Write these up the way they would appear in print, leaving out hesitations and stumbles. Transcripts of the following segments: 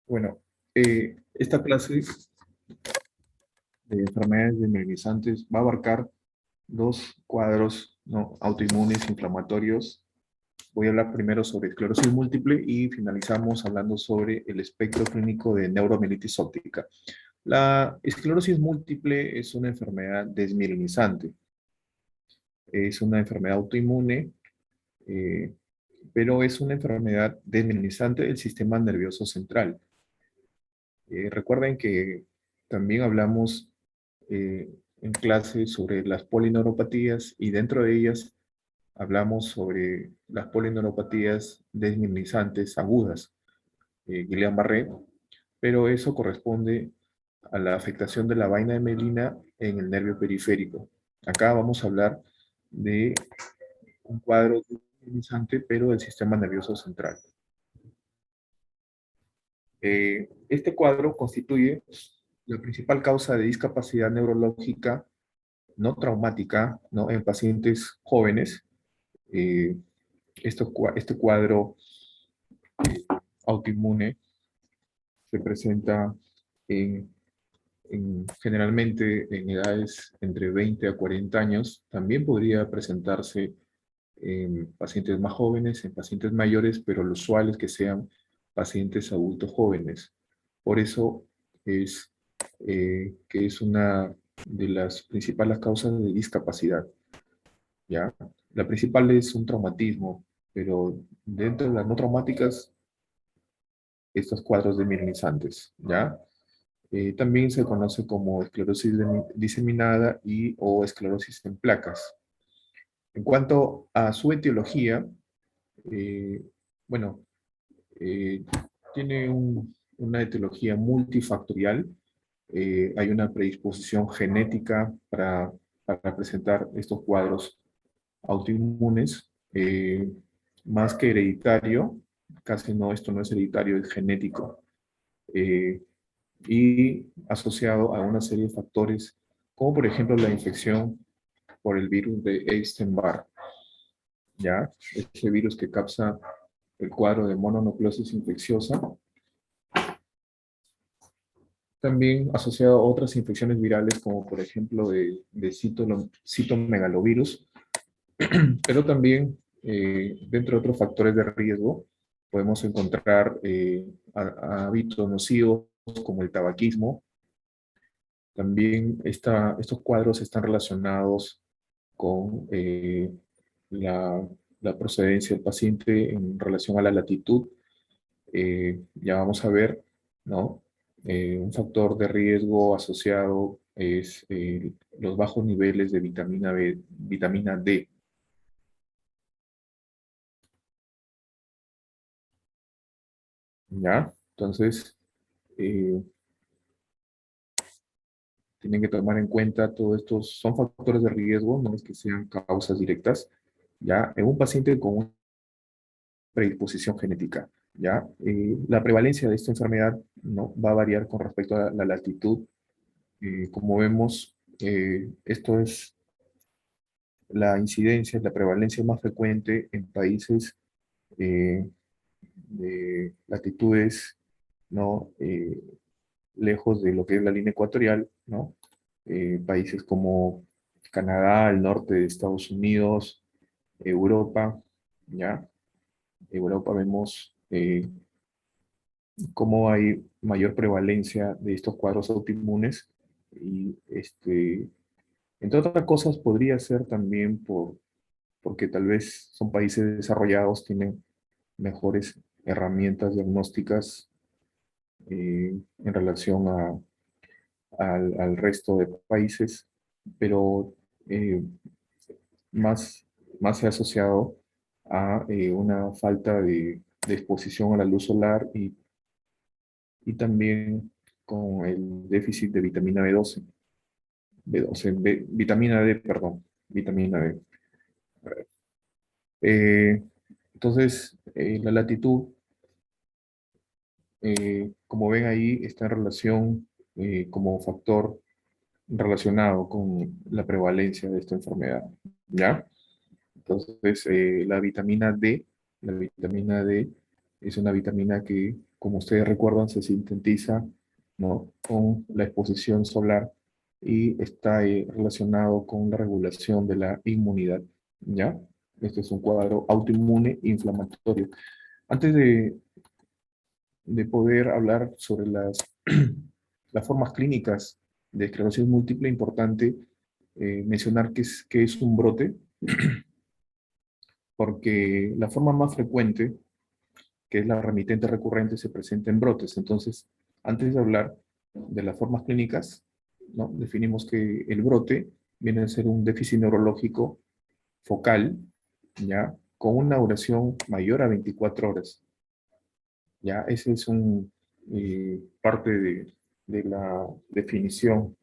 Bueno, esta clase de enfermedades desmielinizantes va a abarcar dos cuadros, ¿no?, autoinmunes inflamatorios. Voy a hablar primero sobre esclerosis múltiple y finalizamos hablando sobre el espectro clínico de neuromielitis óptica. La esclerosis múltiple es una enfermedad desmielinizante. Es una enfermedad autoinmune, eh, pero es una enfermedad desmielinizante del sistema nervioso central. Recuerden que también hablamos en clase sobre las polineuropatías y dentro de ellas hablamos sobre las polineuropatías desmielinizantes agudas, Guillain-Barré, pero eso corresponde a la afectación de la vaina de mielina en el nervio periférico. Acá vamos a hablar de un cuadro desmielinizante, pero del sistema nervioso central. Este cuadro constituye la principal causa de discapacidad neurológica no traumática, ¿no?, en pacientes jóvenes. Eh, este cuadro autoinmune se presenta en, generalmente en edades entre 20 a 40 años. También podría presentarse en pacientes más jóvenes, en pacientes mayores, pero lo usual es que sean pacientes adultos jóvenes. Por eso es que es una de las principales causas de discapacidad, ¿ya? La principal es un traumatismo, pero dentro de las no traumáticas, estos cuadros desmielinizantes, ¿ya? También se conoce como esclerosis diseminada y o esclerosis en placas. En cuanto a su etiología, eh, bueno, eh, tiene una etiología multifactorial. Hay una predisposición genética para presentar estos cuadros autoinmunes, más que hereditario, casi no, esto no es hereditario, es genético, eh, y asociado a una serie de factores, como por ejemplo la infección por el virus de Epstein-Barr, ¿ya? Ese virus que causa el cuadro de mononucleosis infecciosa, también asociado a otras infecciones virales, como por ejemplo de citomegalovirus, pero también dentro de otros factores de riesgo podemos encontrar hábitos nocivos como el tabaquismo. También estos cuadros están relacionados con la, la procedencia del paciente en relación a la latitud. Ya vamos a ver, ¿no? Un factor de riesgo asociado es los bajos niveles de vitamina B, vitamina D. ¿Ya? Entonces, eh, tienen que tomar en cuenta todos estos, son factores de riesgo, no es que sean causas directas, ¿ya? En un paciente con una predisposición genética, ¿ya? La prevalencia de esta enfermedad, ¿no?, va a variar con respecto a la latitud. Como vemos, esto es la incidencia, la prevalencia más frecuente en países eh, de latitudes, ¿no?, lejos de lo que es la línea ecuatorial, ¿no? Países como Canadá, el norte de Estados Unidos, Europa, ¿ya? Europa vemos cómo hay mayor prevalencia de estos cuadros autoinmunes y entre otras cosas podría ser también porque tal vez son países desarrollados, tienen mejores herramientas diagnósticas en relación al resto de países, pero eh, más, más se ha asociado a una falta de exposición a la luz solar y también con el déficit de vitamina B12, vitamina D, perdón, vitamina D. Eh, entonces, la latitud, como ven ahí, está en relación como factor relacionado con la prevalencia de esta enfermedad, ¿ya? Entonces, la vitamina D es una vitamina que como ustedes recuerdan, se sintetiza, ¿no?, con la exposición solar y está relacionado con la regulación de la inmunidad, ¿ya? Este es un cuadro autoinmune inflamatorio. Antes de poder hablar sobre las formas clínicas de esclerosis múltiple, importante mencionar que es un brote, porque la forma más frecuente, que es la remitente recurrente, se presenta en brotes. Entonces, antes de hablar de las formas clínicas, ¿no?, definimos que el brote viene a ser un déficit neurológico focal, ¿ya?, con una duración mayor a 24 horas. Ya, ese es parte de la definición,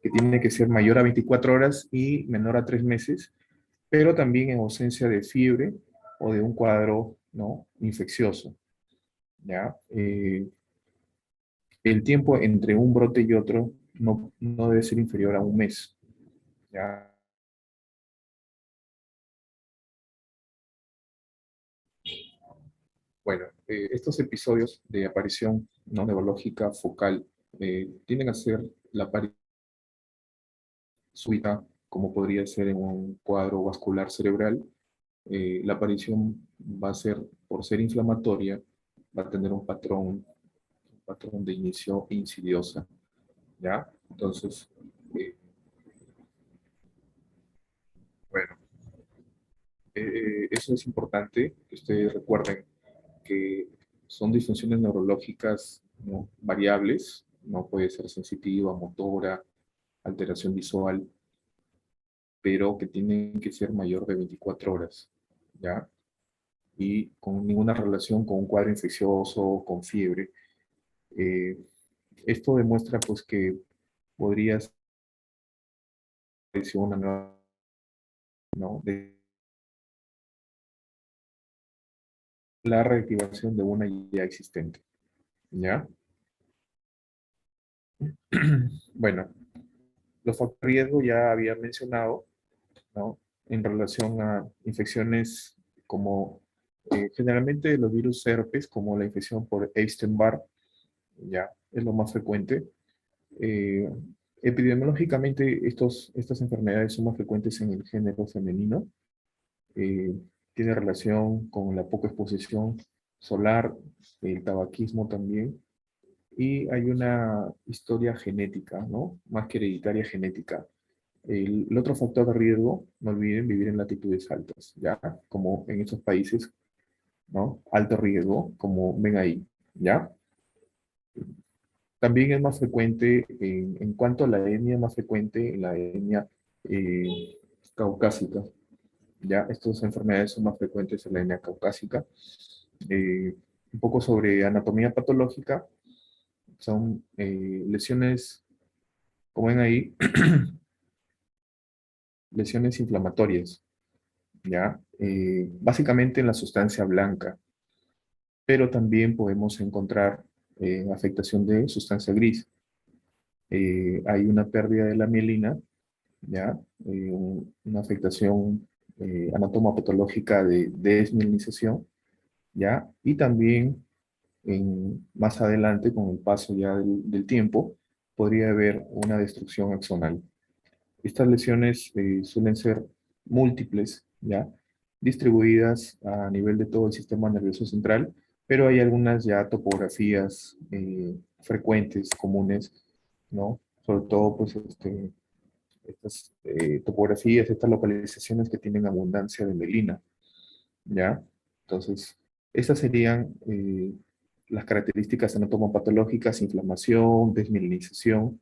que tiene que ser mayor a 24 horas y menor a 3 meses, pero también en ausencia de fiebre o de un cuadro, ¿no?, infeccioso. ¿Ya? El tiempo entre un brote y otro no debe ser inferior a un mes. ¿Ya? Bueno, estos episodios de aparición no neurológica focal tienden a ser la aparición súbita, como podría ser en un cuadro vascular cerebral. La aparición va a ser, por ser inflamatoria, va a tener un patrón de inicio insidiosa, ¿ya? Entonces, eh, bueno, eso es importante, que ustedes recuerden que son disfunciones neurológicas, ¿no?, variables, no puede ser sensitiva, motora, alteración visual, pero que tienen que ser mayor de 24 horas, ¿ya? Y con ninguna relación con un cuadro infeccioso, con fiebre. Eh, Esto demuestra pues que podría ser una nueva, ¿no?, de la reactivación de una ya existente, ¿ya? Bueno, los factores de riesgo ya había mencionado, ¿no?, en relación a infecciones como generalmente los virus herpes, como la infección por Epstein-Barr, ya es lo más frecuente. Eh, Epidemiológicamente, estas enfermedades son más frecuentes en el género femenino. eh, Tiene relación con la poca exposición solar, el tabaquismo también, y hay una historia genética, ¿no?, más que hereditaria, genética. El otro factor de riesgo, no olviden, vivir en latitudes altas, ¿ya? Como en estos países, ¿no?, alto riesgo, como ven ahí, ¿ya? También es más frecuente, en cuanto a la etnia, más frecuente en la etnia caucásica, ¿ya? Estas enfermedades son más frecuentes en la etnia caucásica. Eh, un poco sobre anatomía patológica, son lesiones, como ven ahí, lesiones inflamatorias, ¿ya? Básicamente en la sustancia blanca, pero también podemos encontrar afectación de sustancia gris. Hay una pérdida de la mielina, ¿ya? Una afectación anatomopatológica de desmielinización, ¿ya? Y también más adelante, con el paso ya del tiempo, podría haber una destrucción axonal. Estas lesiones suelen ser múltiples, ¿ya?, distribuidas a nivel de todo el sistema nervioso central, pero hay algunas ya topografías frecuentes, comunes, ¿no? Sobre todo, pues, estas topografías, estas localizaciones que tienen abundancia de melina, ¿ya? Entonces, estas serían las características anatomopatológicas: inflamación, desmielinización,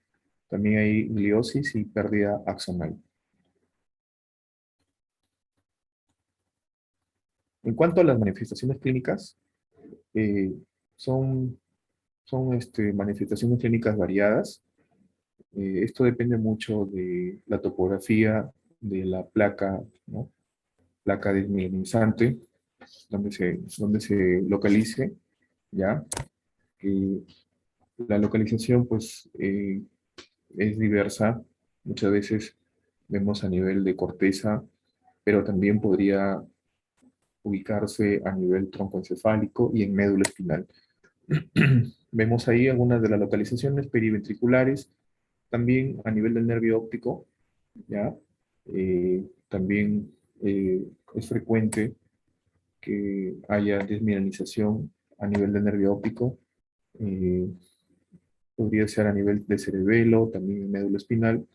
también hay gliosis y pérdida axonal. En cuanto a las manifestaciones clínicas, eh, son, manifestaciones clínicas variadas. Esto depende mucho de la topografía de la placa, ¿no?, placa desmielinizante, donde se localice, ¿ya? Eh, la localización, pues, es diversa. Muchas veces vemos a nivel de corteza, pero también podría ubicarse a nivel troncoencefálico y en médula espinal. Vemos ahí algunas de las localizaciones periventriculares, también a nivel del nervio óptico, ¿ya? También es frecuente que haya desmineralización a nivel del nervio óptico. eh, Podría ser a nivel de cerebelo, también médula espinal,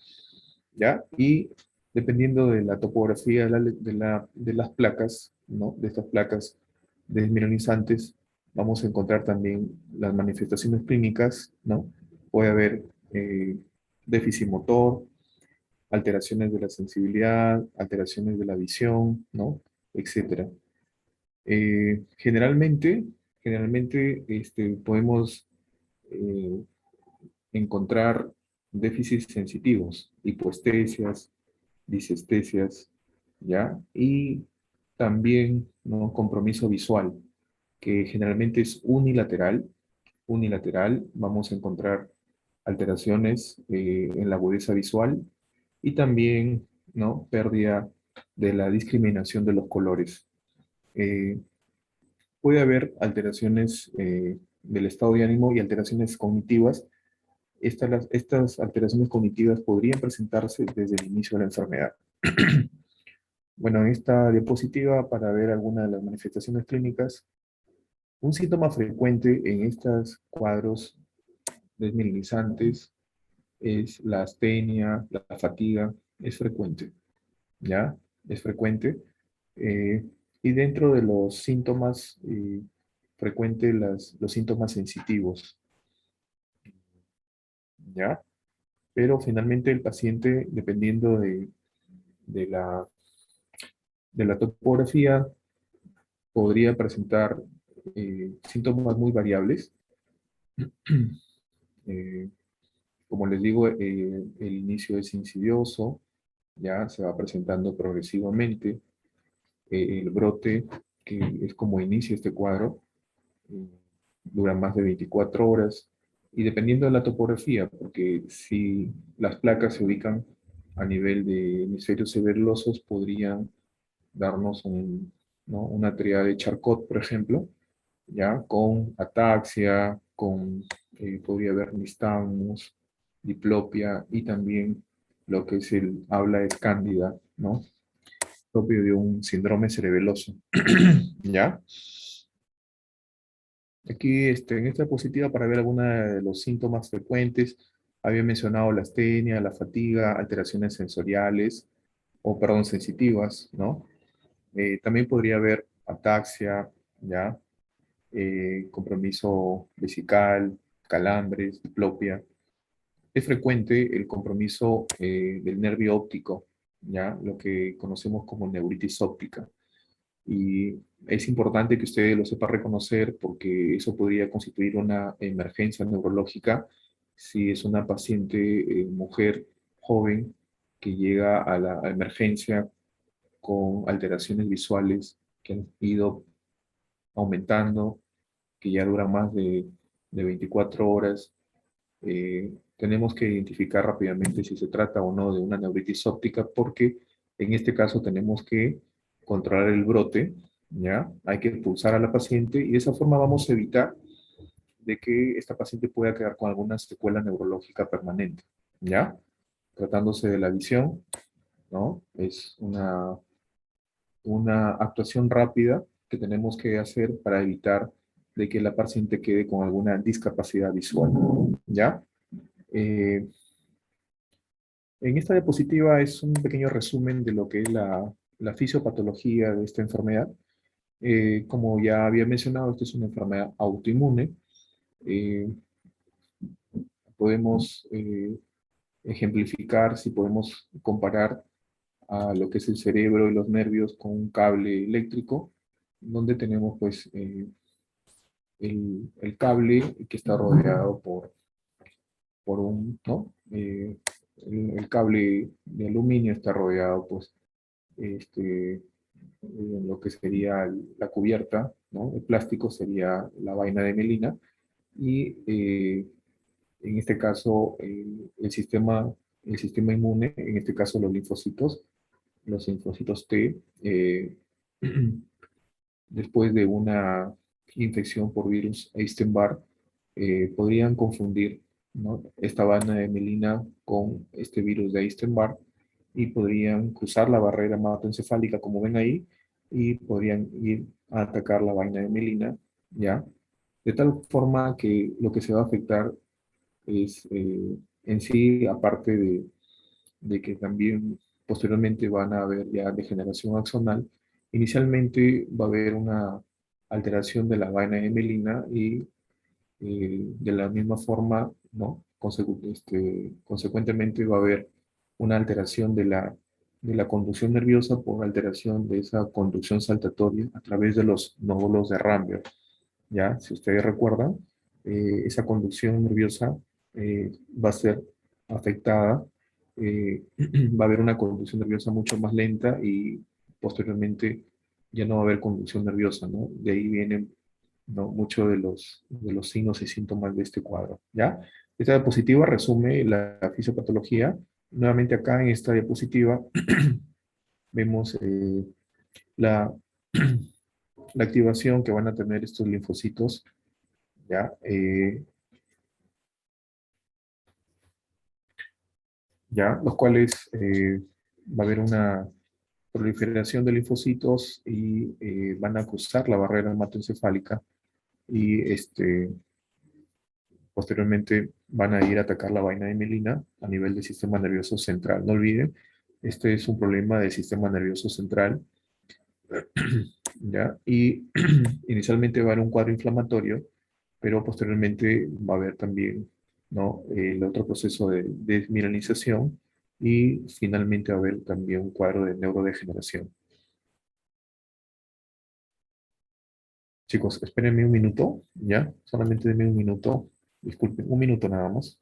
¿ya? Y dependiendo de la topografía de las placas, ¿no? De estas placas desmineralizantes, vamos a encontrar también las manifestaciones clínicas, ¿no? Puede haber eh, déficit motor, alteraciones de la sensibilidad, alteraciones de la visión, ¿no? Etcétera. Generalmente podemos eh, encontrar déficits sensitivos, hipoestesias, disestesias, ¿ya? Y también, ¿no? Compromiso visual, que generalmente es unilateral, vamos a encontrar alteraciones en la agudeza visual y también, ¿no? Pérdida de la discriminación de los colores. Eh, Puede haber alteraciones del estado de ánimo y alteraciones cognitivas. Estas alteraciones cognitivas podrían presentarse desde el inicio de la enfermedad. Bueno, en esta diapositiva, para ver algunas de las manifestaciones clínicas, un síntoma frecuente en estos cuadros desmineralizantes es la astenia, la fatiga, es frecuente, ¿ya? Es frecuente. Eh, y dentro de los síntomas, frecuente los síntomas sensitivos, ¿ya? Pero finalmente el paciente, dependiendo de la, de la topografía, podría presentar síntomas muy variables. Eh, Como les digo, el inicio es insidioso, ya se va presentando progresivamente. El brote, que es como inicia este cuadro, eh, dura más de 24 horas y dependiendo de la topografía, porque si las placas se ubican a nivel de hemisferios cerebelosos, podrían darnos ¿no? una triada de Charcot, por ejemplo, ya con ataxia, podría haber nistagmus, diplopia y también lo que es el habla de cándida, ¿no? Propio de un síndrome cerebeloso, ¿ya? Aquí en esta diapositiva para ver algunos de los síntomas frecuentes, había mencionado la astenia, la fatiga, alteraciones sensoriales, o perdón, sensitivas, ¿no? También podría haber ataxia, ¿ya? Compromiso vesical, calambres, diplopia. Es frecuente el compromiso del nervio óptico, ¿ya? Lo que conocemos como neuritis óptica. Y es importante que usted lo sepa reconocer porque eso podría constituir una emergencia neurológica si es una paciente mujer joven que llega a la emergencia con alteraciones visuales que han ido aumentando, que ya duran más de 24 horas. Tenemos que identificar rápidamente si se trata o no de una neuritis óptica, porque en este caso tenemos que controlar el brote, ¿ya? Hay que expulsar a la paciente y de esa forma vamos a evitar de que esta paciente pueda quedar con alguna secuela neurológica permanente, ¿ya? Tratándose de la visión, ¿no? Es una actuación rápida que tenemos que hacer para evitar de que la paciente quede con alguna discapacidad visual, ¿ya? Eh, En esta diapositiva es un pequeño resumen de lo que es la fisiopatología de esta enfermedad. Como ya había mencionado, esta es una enfermedad autoinmune. Eh, Podemos ejemplificar, si podemos comparar a lo que es el cerebro y los nervios con un cable eléctrico, donde tenemos pues el cable que está rodeado por ¿no? El cable de aluminio está rodeado pues en lo que sería la cubierta, ¿no? El plástico sería la vaina de melina y en este caso el sistema inmune, en este caso los linfocitos T, después de una infección por virus Epstein-Barr, podrían confundir, ¿no?, esta vaina de melina con este virus de Epstein-Barr y podrían cruzar la barrera hematoencefálica, como ven ahí, y podrían ir a atacar la vaina de melina, ¿ya? De tal forma que lo que se va a afectar es, en sí, aparte de que también posteriormente van a haber ya degeneración axonal, inicialmente va a haber una alteración de la vaina de melina y de la misma forma, ¿no? Consecuentemente va a haber una alteración de la conducción nerviosa por alteración de esa conducción saltatoria a través de los nódulos de Ramberg. ¿Ya? Si ustedes recuerdan, esa conducción nerviosa va a ser afectada, va a haber una conducción nerviosa mucho más lenta y posteriormente ya no va a haber conducción nerviosa, ¿no? De ahí vienen, ¿no?, muchos de los signos y síntomas de este cuadro, ¿ya? Esta diapositiva resume la fisiopatología. Nuevamente acá en esta diapositiva vemos la, la activación que van a tener estos linfocitos, ¿ya? ¿Ya? Los cuales va a haber una proliferación de linfocitos y van a cruzar la barrera hematoencefálica y posteriormente van a ir a atacar la vaina de mielina a nivel del sistema nervioso central. No olviden, este es un problema del sistema nervioso central, ¿ya? Y inicialmente va a haber un cuadro inflamatorio, pero posteriormente va a haber también, ¿no?, el otro proceso de desmiralización y finalmente va a haber también un cuadro de neurodegeneración. Chicos, espérenme un minuto, ¿ya? Solamente denme un minuto. Disculpen, un minuto nada más.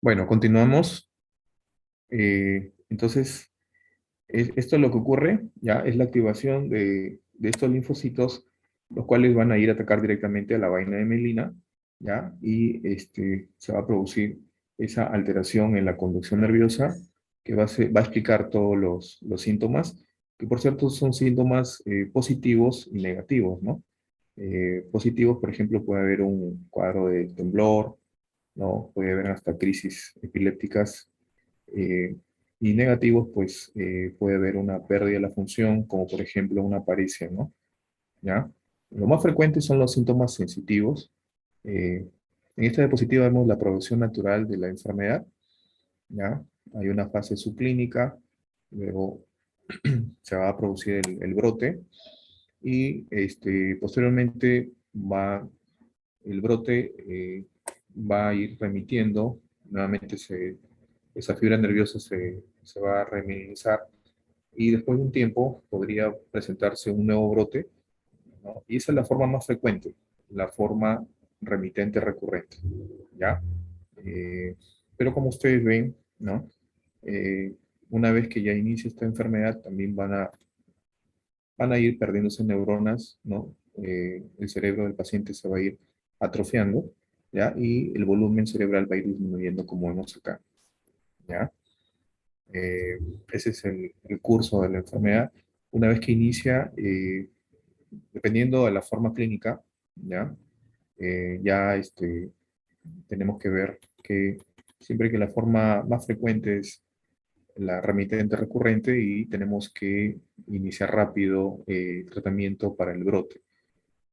Bueno, continuamos. Entonces, esto es lo que ocurre, ¿ya? Es la activación de estos linfocitos, los cuales van a ir a atacar directamente a la vaina de mielina, ¿ya? Y se va a producir esa alteración en la conducción nerviosa que va a explicar todos los síntomas, que por cierto son síntomas positivos y negativos, ¿no? Positivos, por ejemplo, puede haber un cuadro de temblor, ¿no? Puede haber hasta crisis epilépticas, eh, y negativos, pues puede haber una pérdida de la función, como por ejemplo una paresia, ¿no? ¿Ya? Lo más frecuente son los síntomas sensitivos. Eh, en esta diapositiva vemos la progresión natural de la enfermedad, ¿ya? Hay una fase subclínica, luego se va a producir el brote, y posteriormente el brote va a ir remitiendo, nuevamente esa fibra nerviosa se va a remineralizar y después de un tiempo podría presentarse un nuevo brote, ¿no? Y esa es la forma más frecuente, la forma remitente recurrente, ¿ya? Eh, pero como ustedes ven, ¿no? Eh, una vez que ya inicia esta enfermedad, también van a ir perdiéndose neuronas, ¿no? El cerebro del paciente se va a ir atrofiando, ¿ya? Y el volumen cerebral va a ir disminuyendo como vemos acá, ¿ya? Eh, Ese es el curso de la enfermedad. Una vez que inicia, dependiendo de la forma clínica, ¿ya? Ya tenemos que ver que siempre que la forma más frecuente es la remitente recurrente y tenemos que iniciar rápido tratamiento para el brote.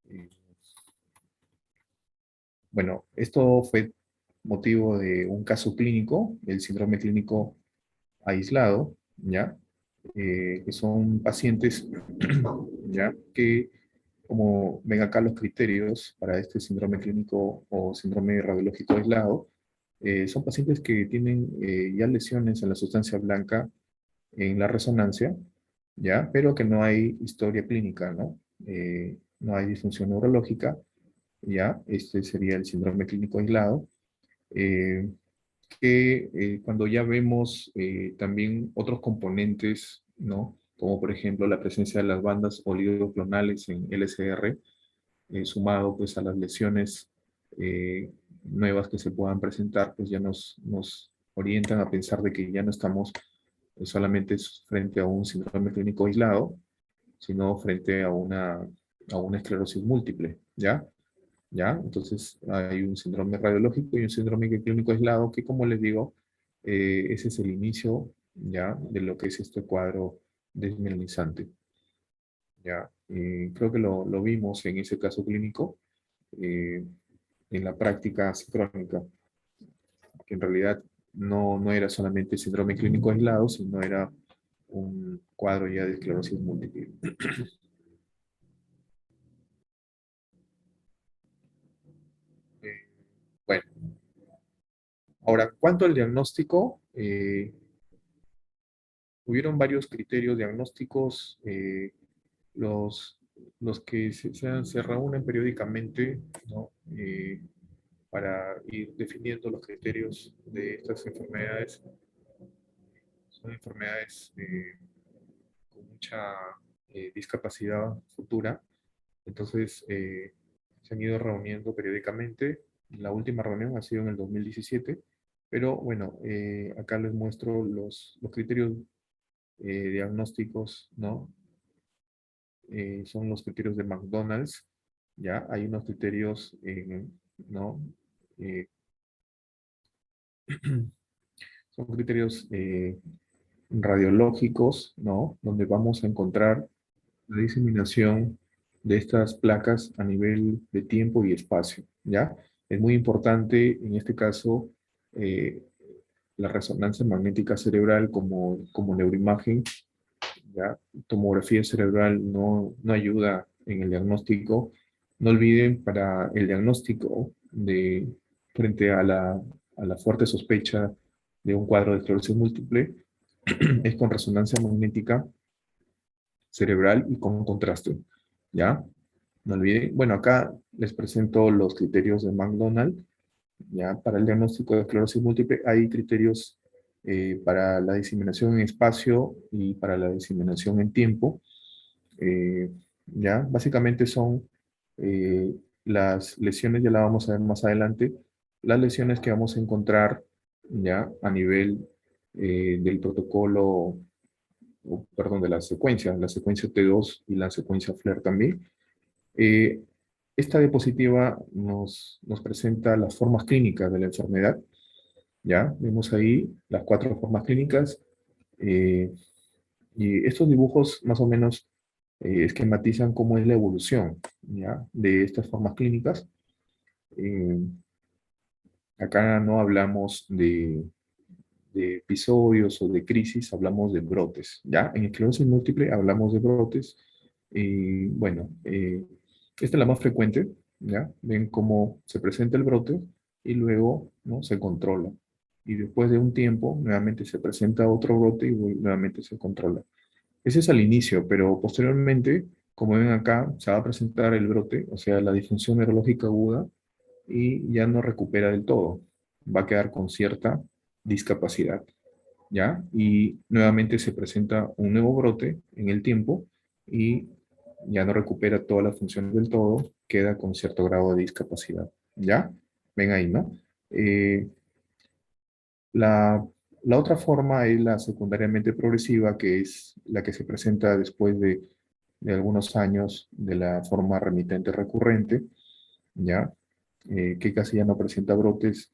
Eh, bueno, esto fue motivo de un caso clínico, el síndrome clínico aislado, ¿ya? Que son pacientes, ¿ya? Que como ven acá los criterios para este síndrome clínico o síndrome radiológico aislado, son pacientes que tienen ya lesiones en la sustancia blanca en la resonancia, ¿ya? Pero que no hay historia clínica, ¿no? No hay disfunción neurológica, ¿ya? Este sería el síndrome clínico aislado, eh, que cuando ya vemos también otros componentes, ¿no? Como por ejemplo la presencia de las bandas oligoclonales en LSR, sumado pues a las lesiones nuevas que se puedan presentar, pues ya nos orientan a pensar de que ya no estamos solamente frente a un síndrome clínico aislado, sino frente a una esclerosis múltiple, ¿ya? ¿Ya? Entonces hay un síndrome radiológico y un síndrome clínico aislado que, como les digo, ese es el inicio, ¿ya? De lo que es este cuadro desmielinizante, ¿ya? Creo que lo vimos en ese caso clínico, eh, en la práctica sincrónica, que en realidad no era solamente síndrome clínico aislado, sino era un cuadro ya de esclerosis múltiple. Eh, bueno, ahora, cuanto al diagnóstico, hubieron varios criterios diagnósticos, los, los que se reúnen periódicamente, ¿no? Para ir definiendo los criterios de estas enfermedades. Son enfermedades con mucha discapacidad futura, entonces se han ido reuniendo periódicamente. La última reunión ha sido en el 2017, pero bueno, acá les muestro los criterios diagnósticos, ¿no? Son los criterios de McDonald's, ¿ya? Hay unos criterios, ¿no? Eh, son criterios radiológicos, ¿no? Donde vamos a encontrar la diseminación de estas placas a nivel de tiempo y espacio, ¿ya? Es muy importante, en este caso, eh, la resonancia magnética cerebral como neuroimagen, ¿ya? Tomografía cerebral no ayuda en el diagnóstico. No olviden, para el diagnóstico frente a la fuerte sospecha de un cuadro de esclerosis múltiple, es con resonancia magnética cerebral y con contraste, ¿ya? No olviden. Bueno, acá les presento los criterios de McDonald, ¿ya? Para el diagnóstico de esclerosis múltiple hay criterios para la diseminación en espacio y para la diseminación en tiempo. eh, ¿Ya? Básicamente son las lesiones, ya la vamos a ver más adelante, las lesiones que vamos a encontrar ya a nivel del protocolo, perdón, de la secuencia T2 y la secuencia FLAIR también. Eh, Esta diapositiva nos presenta las formas clínicas de la enfermedad, ¿ya? Vemos ahí las cuatro formas clínicas, eh, y estos dibujos más o menos esquematizan cómo es la evolución, ¿ya? De estas formas clínicas. Eh, Acá no hablamos de episodios o de crisis, hablamos de brotes, ¿ya? En esclerosis múltiple hablamos de brotes. Y bueno, esta es la más frecuente, ¿ya? Ven cómo se presenta el brote y luego, ¿no? Se controla. Y después de un tiempo, nuevamente se presenta otro brote y nuevamente se controla. Ese es al inicio, pero posteriormente, como ven acá, se va a presentar el brote, o sea, la disfunción neurológica aguda, y ya no recupera del todo. Va a quedar con cierta discapacidad, ¿ya? Y nuevamente se presenta un nuevo brote en el tiempo y ya no recupera todas las funciones del todo, queda con cierto grado de discapacidad, ¿ya? Ven ahí, ¿no? Eh, la, la otra forma es la secundariamente progresiva, que es la que se presenta después de algunos años de la forma remitente recurrente, ¿ya? Que casi ya no presenta brotes,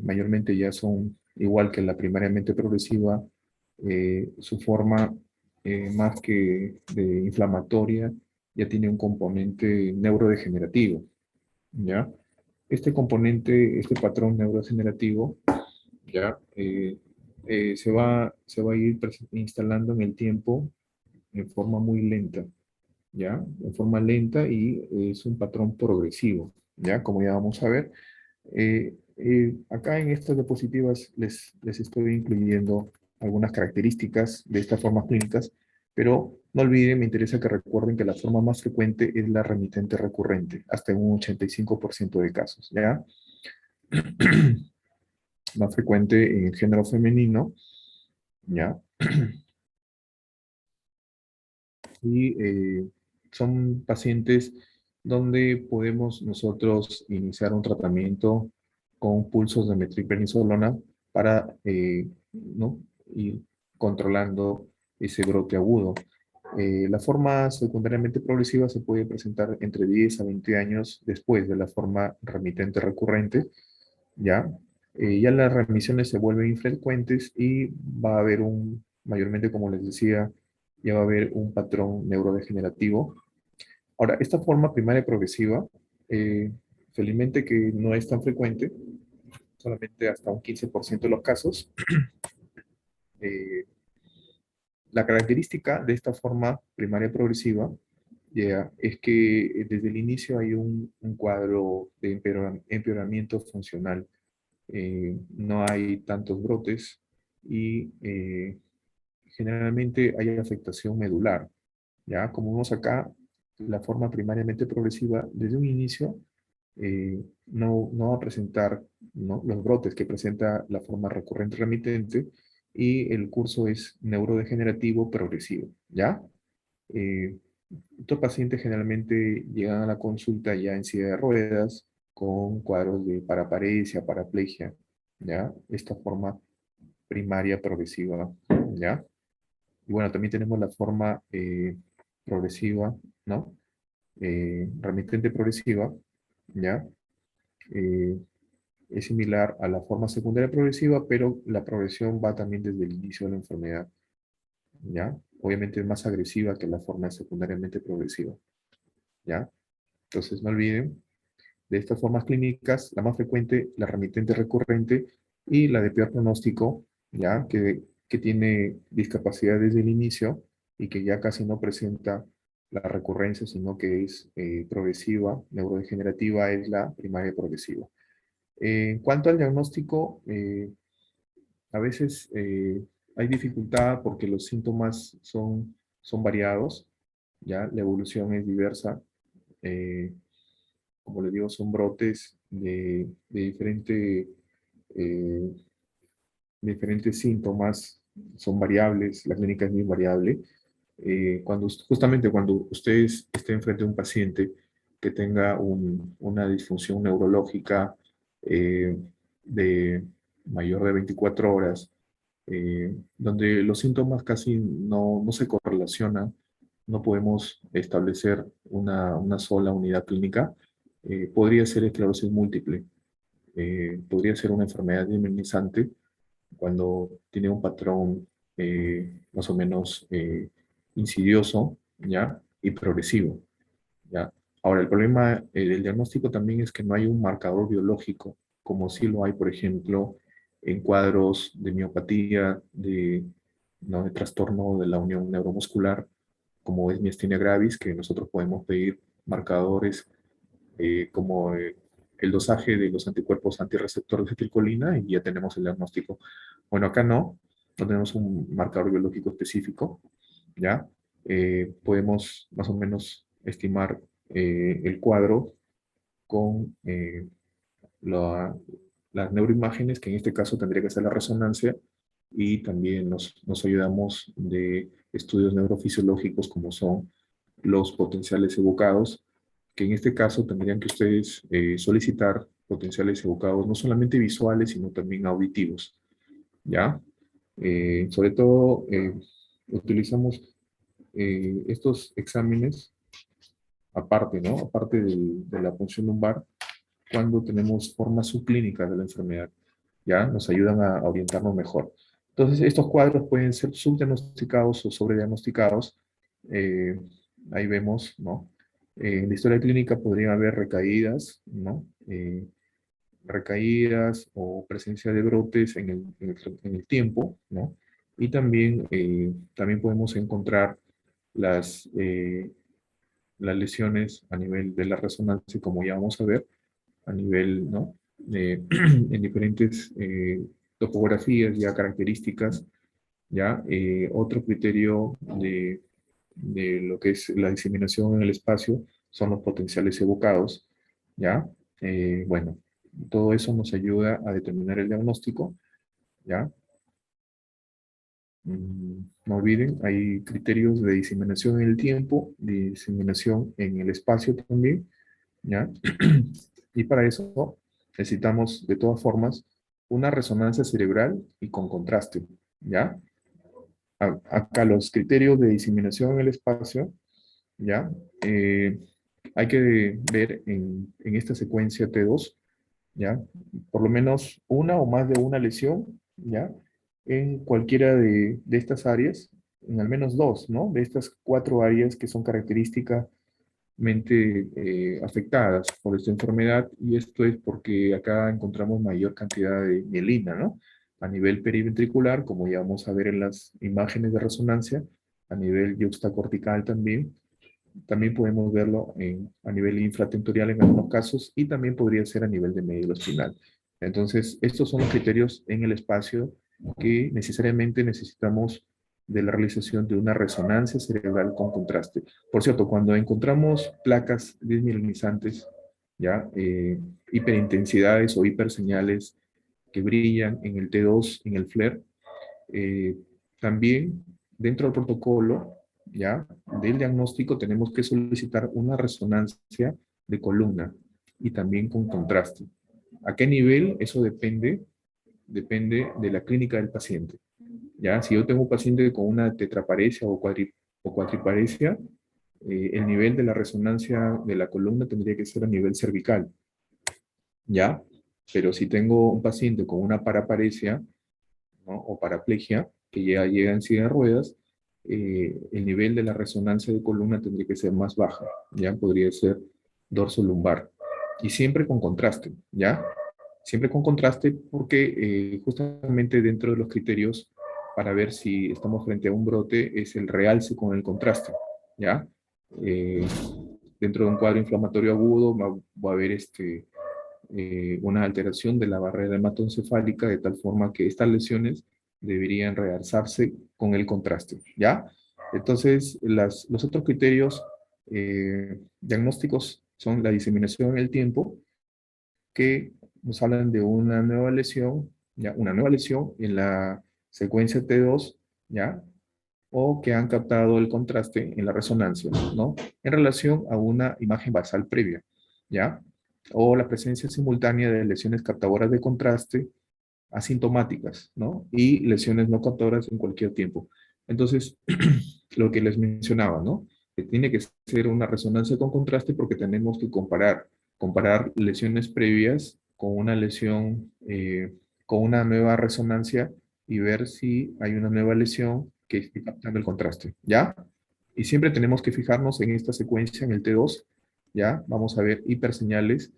mayormente ya son igual que la primariamente progresiva, su forma más que de inflamatoria ya tiene un componente neurodegenerativo, ¿ya? Este componente, este patrón neurodegenerativo, ¿ya? Se va a ir instalando en el tiempo en forma muy lenta, ¿ya? En forma lenta y es un patrón progresivo, ¿ya? Como ya vamos a ver. Acá en estas diapositivas les estoy incluyendo algunas características de estas formas clínicas, pero no olviden, me interesa que recuerden que la forma más frecuente es la remitente recurrente, hasta en un 85% de casos, ¿ya? Más frecuente en el género femenino, ¿ya? Y son pacientes donde podemos nosotros iniciar un tratamiento con pulsos de metilprednisolona para ¿no? ir controlando ese brote agudo. La forma secundariamente progresiva se puede presentar entre 10 a 20 años después de la forma remitente recurrente, ¿ya? Ya las remisiones se vuelven infrecuentes y va a haber mayormente como les decía, ya va a haber un patrón neurodegenerativo. Ahora, esta forma primaria progresiva, eh, felizmente que no es tan frecuente, solamente hasta un 15% de los casos. eh, la característica de esta forma primaria progresiva es que desde el inicio hay un cuadro de empeoramiento funcional. No hay tantos brotes y generalmente hay afectación medular. Ya, como vemos acá, la forma primariamente progresiva desde un inicio no va a presentar, ¿no?, los brotes que presenta la forma recurrente remitente y el curso es neurodegenerativo progresivo. ¿Ya? Eh, Estos pacientes generalmente llegan a la consulta ya en silla de ruedas con cuadros de paraparesia, paraplegia, ¿ya? Esta forma primaria progresiva, ¿ya? Y bueno, también tenemos la forma progresiva, ¿no? Remitente progresiva, ¿ya? Eh, es similar a la forma secundaria progresiva, pero la progresión va también desde el inicio de la enfermedad, ¿ya? Obviamente es más agresiva que la forma secundariamente progresiva, ¿ya? Entonces no olviden, de estas formas clínicas, la más frecuente, la remitente recurrente y la de peor pronóstico, ¿ya? Que tiene discapacidad desde el inicio y que ya casi no presenta la recurrencia, sino que es progresiva, neurodegenerativa, es la primaria progresiva. En cuanto al diagnóstico, a veces hay dificultad porque los síntomas son variados, ¿ya? La evolución es diversa. eh, Como les digo, son brotes de eh, diferentes síntomas, son variables, la clínica es muy variable. Justamente cuando ustedes estén frente a un paciente que tenga una disfunción neurológica eh, de mayor de 24 horas, donde los síntomas casi no se correlacionan, no podemos establecer una sola unidad clínica, podría ser esclerosis múltiple, podría ser una enfermedad disminizante cuando tiene un patrón más o menos insidioso, ¿ya? Y progresivo, ¿ya? Ahora, el problema del diagnóstico también es que no hay un marcador biológico, como sí lo hay, por ejemplo, en cuadros de miopatía, ¿no?, de trastorno de la unión neuromuscular, como es miastenia gravis, que nosotros podemos pedir marcadores como el dosaje de los anticuerpos antirreceptores de acetilcolina y ya tenemos el diagnóstico. Bueno, acá no tenemos un marcador biológico específico, ¿ya? Podemos más o menos estimar el cuadro con la- las neuroimágenes, que en este caso tendría que ser la resonancia, y también nos ayudamos de estudios neurofisiológicos como son los potenciales evocados, que en este caso tendrían que ustedes solicitar potenciales evocados no solamente visuales, sino también auditivos, ¿ya? Sobre todo, utilizamos estos exámenes aparte, ¿no? Aparte de la punción lumbar, cuando tenemos formas subclínicas de la enfermedad, ¿ya? Nos ayudan a orientarnos mejor. Entonces, estos cuadros pueden ser subdiagnosticados o sobrediagnosticados. Eh, Ahí vemos, ¿no? En la historia clínica podría haber recaídas, ¿no? Recaídas o presencia de brotes en el tiempo, ¿no? Y también podemos encontrar las las lesiones a nivel de la resonancia, como ya vamos a ver, a nivel, ¿no? En diferentes topografías, ya características, ya. Otro criterio de lo que es la diseminación en el espacio son los potenciales evocados, ya. Bueno, todo eso nos ayuda a determinar el diagnóstico, ya. No olviden, hay criterios de diseminación en el tiempo, de diseminación en el espacio también, ¿ya? Y para eso necesitamos, de todas formas, una resonancia cerebral y con contraste, ¿ya? Acá los criterios de diseminación en el espacio, ¿ya? Eh, Hay que ver en esta secuencia T2, ¿ya? Por lo menos una o más de una lesión, ¿ya? En cualquiera de estas áreas, en al menos dos, ¿no? De estas cuatro áreas que son característicamente afectadas por esta enfermedad, y esto es porque acá encontramos mayor cantidad de mielina, ¿no? A nivel periventricular, como ya vamos a ver en las imágenes de resonancia, a nivel yuxtacortical también, también podemos verlo a nivel infratentorial en algunos casos y también podría ser a nivel de médula espinal. Entonces, estos son los criterios en el espacio que necesariamente necesitamos de la realización de una resonancia cerebral con contraste. Por cierto, cuando encontramos placas desmielinizantes, ya, hiperintensidades o hiperseñales que brillan en el T2, en el FLAIR, eh, también dentro del protocolo, ya, del diagnóstico tenemos que solicitar una resonancia de columna y también con contraste. ¿A qué nivel? Eso depende de la clínica del paciente. Ya, si yo tengo un paciente con una tetraparesia o cuatriparesia, el nivel de la resonancia de la columna tendría que ser a nivel cervical, ¿ya? Pero si tengo un paciente con una paraparesia, ¿no? O paraplegia, que ya llega en silla de ruedas, el nivel de la resonancia de columna tendría que ser más baja, ¿ya? Podría ser dorso lumbar. Y siempre con contraste, ¿ya? Siempre con contraste porque justamente dentro de los criterios para ver si estamos frente a un brote es el realce con el contraste, ¿ya? Eh, Dentro de un cuadro inflamatorio agudo va a haber una alteración de la barrera hematoencefálica de tal forma que estas lesiones deberían realzarse con el contraste, ¿ya? Entonces, los otros criterios diagnósticos son la diseminación en el tiempo, que nos hablan de una nueva lesión, ¿ya? Una nueva lesión en la secuencia T2, ¿ya? O que han captado el contraste en la resonancia, ¿no? En relación a una imagen basal previa, ¿ya? O la presencia simultánea de lesiones captadoras de contraste asintomáticas, ¿no? Y lesiones no captadoras en cualquier tiempo. Entonces, lo que les mencionaba, ¿no? Que tiene que ser una resonancia con contraste porque tenemos que comparar lesiones previas con una lesión, con una nueva resonancia y ver si hay una nueva lesión que esté captando el contraste, ¿ya? Y siempre tenemos que fijarnos en esta secuencia, en el T2, ¿ya? Vamos a ver hiperseñales,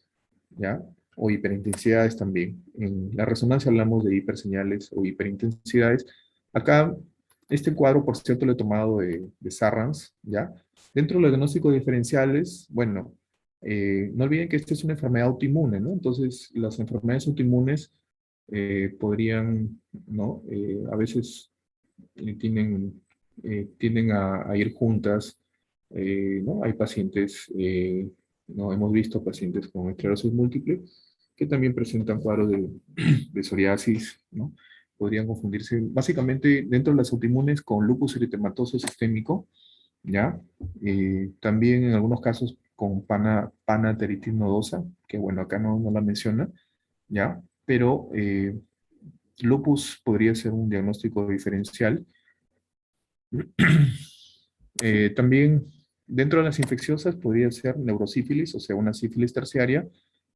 ¿ya? O hiperintensidades también. En la resonancia hablamos de hiperseñales o hiperintensidades. Acá, este cuadro, por cierto, lo he tomado de Sarrans, ¿ya? Dentro de los diagnósticos diferenciales, bueno, no olviden que esta es una enfermedad autoinmune, ¿no? Entonces, las enfermedades autoinmunes podrían, ¿no? A veces tienden a ir juntas, ¿no? Hay pacientes, ¿no? Hemos visto pacientes con esclerosis múltiple que también presentan cuadros de psoriasis, ¿no? Podrían confundirse básicamente dentro de las autoinmunes con lupus eritematoso sistémico, ¿ya? También en algunos casos con panateritis nodosa, que bueno, acá no la menciona, ¿ya? Pero lupus podría ser un diagnóstico diferencial. También dentro de las infecciosas podría ser neurosífilis, o sea, una sífilis terciaria.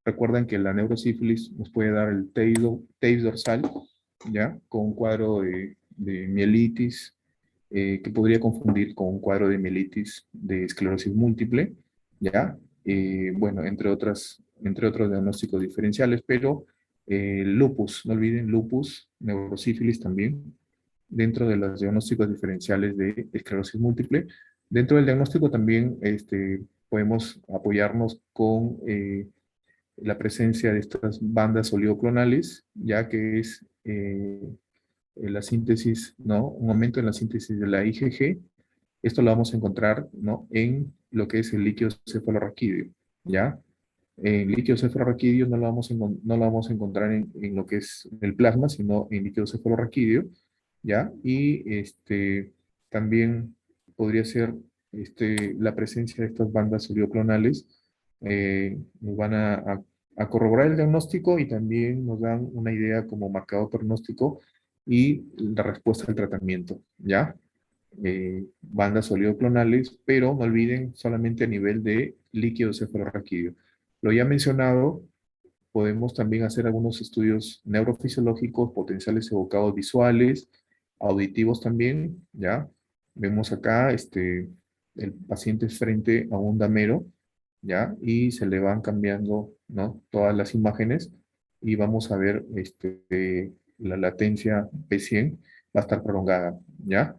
Recuerden que la neurosífilis nos puede dar el TAVE dorsal, ¿ya? Con un cuadro de mielitis, que podría confundir con un cuadro de mielitis de esclerosis múltiple, ¿ya? Bueno, entre otros diagnósticos diferenciales, pero lupus, no olviden lupus, neurosífilis también, dentro de los diagnósticos diferenciales de esclerosis múltiple. Dentro del diagnóstico también podemos apoyarnos con la presencia de estas bandas oligoclonales, ya que es la síntesis, ¿no? Un aumento en la síntesis de la IgG. Esto lo vamos a encontrar, ¿no? En lo que es el líquido cefalorraquídeo, ¿ya? En líquido cefalorraquídeo no lo vamos a encontrar en lo que es el plasma, sino en líquido cefalorraquídeo, ¿ya? Y también podría ser la presencia de estas bandas oligoclonales, nos van a corroborar el diagnóstico y también nos dan una idea como marcador pronóstico y la respuesta al tratamiento, ¿ya? Bandas oligoclonales, pero no olviden solamente a nivel de líquido cefalorraquídeo. Lo ya mencionado, podemos también hacer algunos estudios neurofisiológicos, potenciales evocados visuales, auditivos también, ¿ya? Vemos acá, el paciente es frente a un damero, ¿ya? Y se le van cambiando, ¿no? Todas las imágenes y vamos a ver, la latencia P100 va a estar prolongada, ¿ya?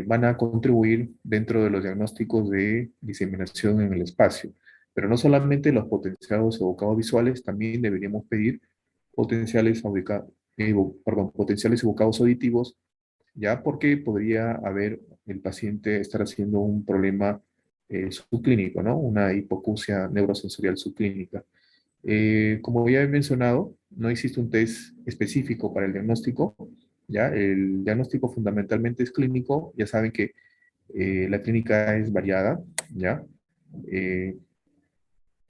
Van a contribuir dentro de los diagnósticos de diseminación en el espacio. Pero no solamente los potenciados evocados visuales, también deberíamos pedir potenciales evocados auditivos, ya porque podría haber el paciente estar haciendo un problema subclínico, ¿no? Una hipoacusia neurosensorial subclínica. Como ya he mencionado, no existe un test específico para el diagnóstico, ¿ya? El diagnóstico fundamentalmente es clínico, ya saben que la clínica es variada, ¿ya? Eh,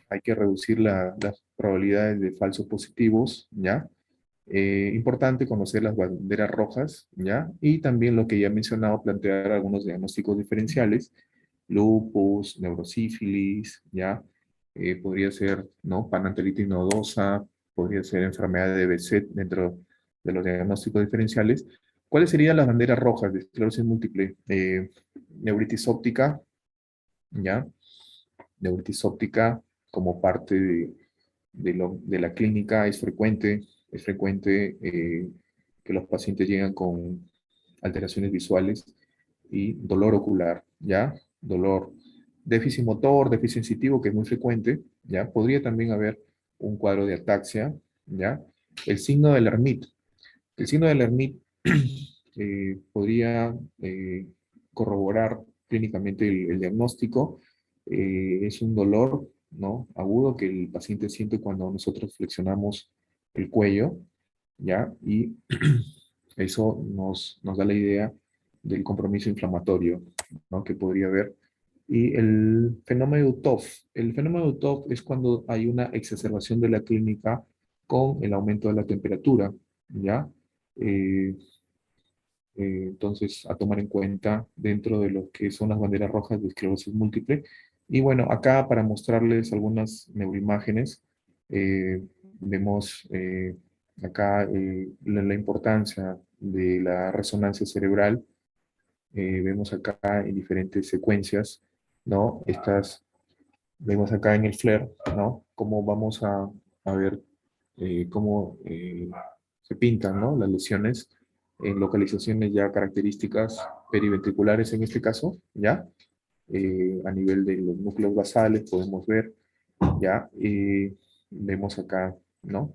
Hay que reducir las probabilidades de falsos positivos, ¿ya? Importante conocer las banderas rojas, ¿ya? Y también lo que ya he mencionado, plantear algunos diagnósticos diferenciales, lupus, neurosífilis, ¿ya? Podría ser, ¿no? Pananteritis nodosa, podría ser enfermedad de Behçet dentro de los diagnósticos diferenciales. ¿Cuáles serían las banderas rojas de esclerosis múltiple? Neuritis óptica, ¿ya? Neuritis óptica como parte de la clínica es frecuente que los pacientes llegan con alteraciones visuales y dolor ocular, ¿ya? Dolor, déficit motor, déficit sensitivo, que es muy frecuente, ¿ya? Podría también haber un cuadro de ataxia, ¿ya? El signo del Hermit. El signo del Hermit podría corroborar clínicamente el diagnóstico. Es un dolor, ¿no? Agudo que el paciente siente cuando nosotros flexionamos el cuello, ¿ya? Y eso nos da la idea del compromiso inflamatorio, ¿no? Que podría haber. Y el fenómeno de Uthoff es cuando hay una exacerbación de la clínica con el aumento de la temperatura, ¿ya? Eh, entonces, a tomar en cuenta dentro de lo que son las banderas rojas de esclerosis múltiple. Y bueno, acá para mostrarles algunas neuroimágenes, vemos acá la importancia de la resonancia cerebral. Vemos acá en diferentes secuencias, ¿no? Vemos acá en el FLAIR, ¿no? Cómo vamos a ver cómo se pintan, ¿no? Las lesiones en localizaciones ya características periventriculares en este caso, ¿ya? A nivel de los núcleos basales podemos ver, ¿ya? Vemos acá, ¿no?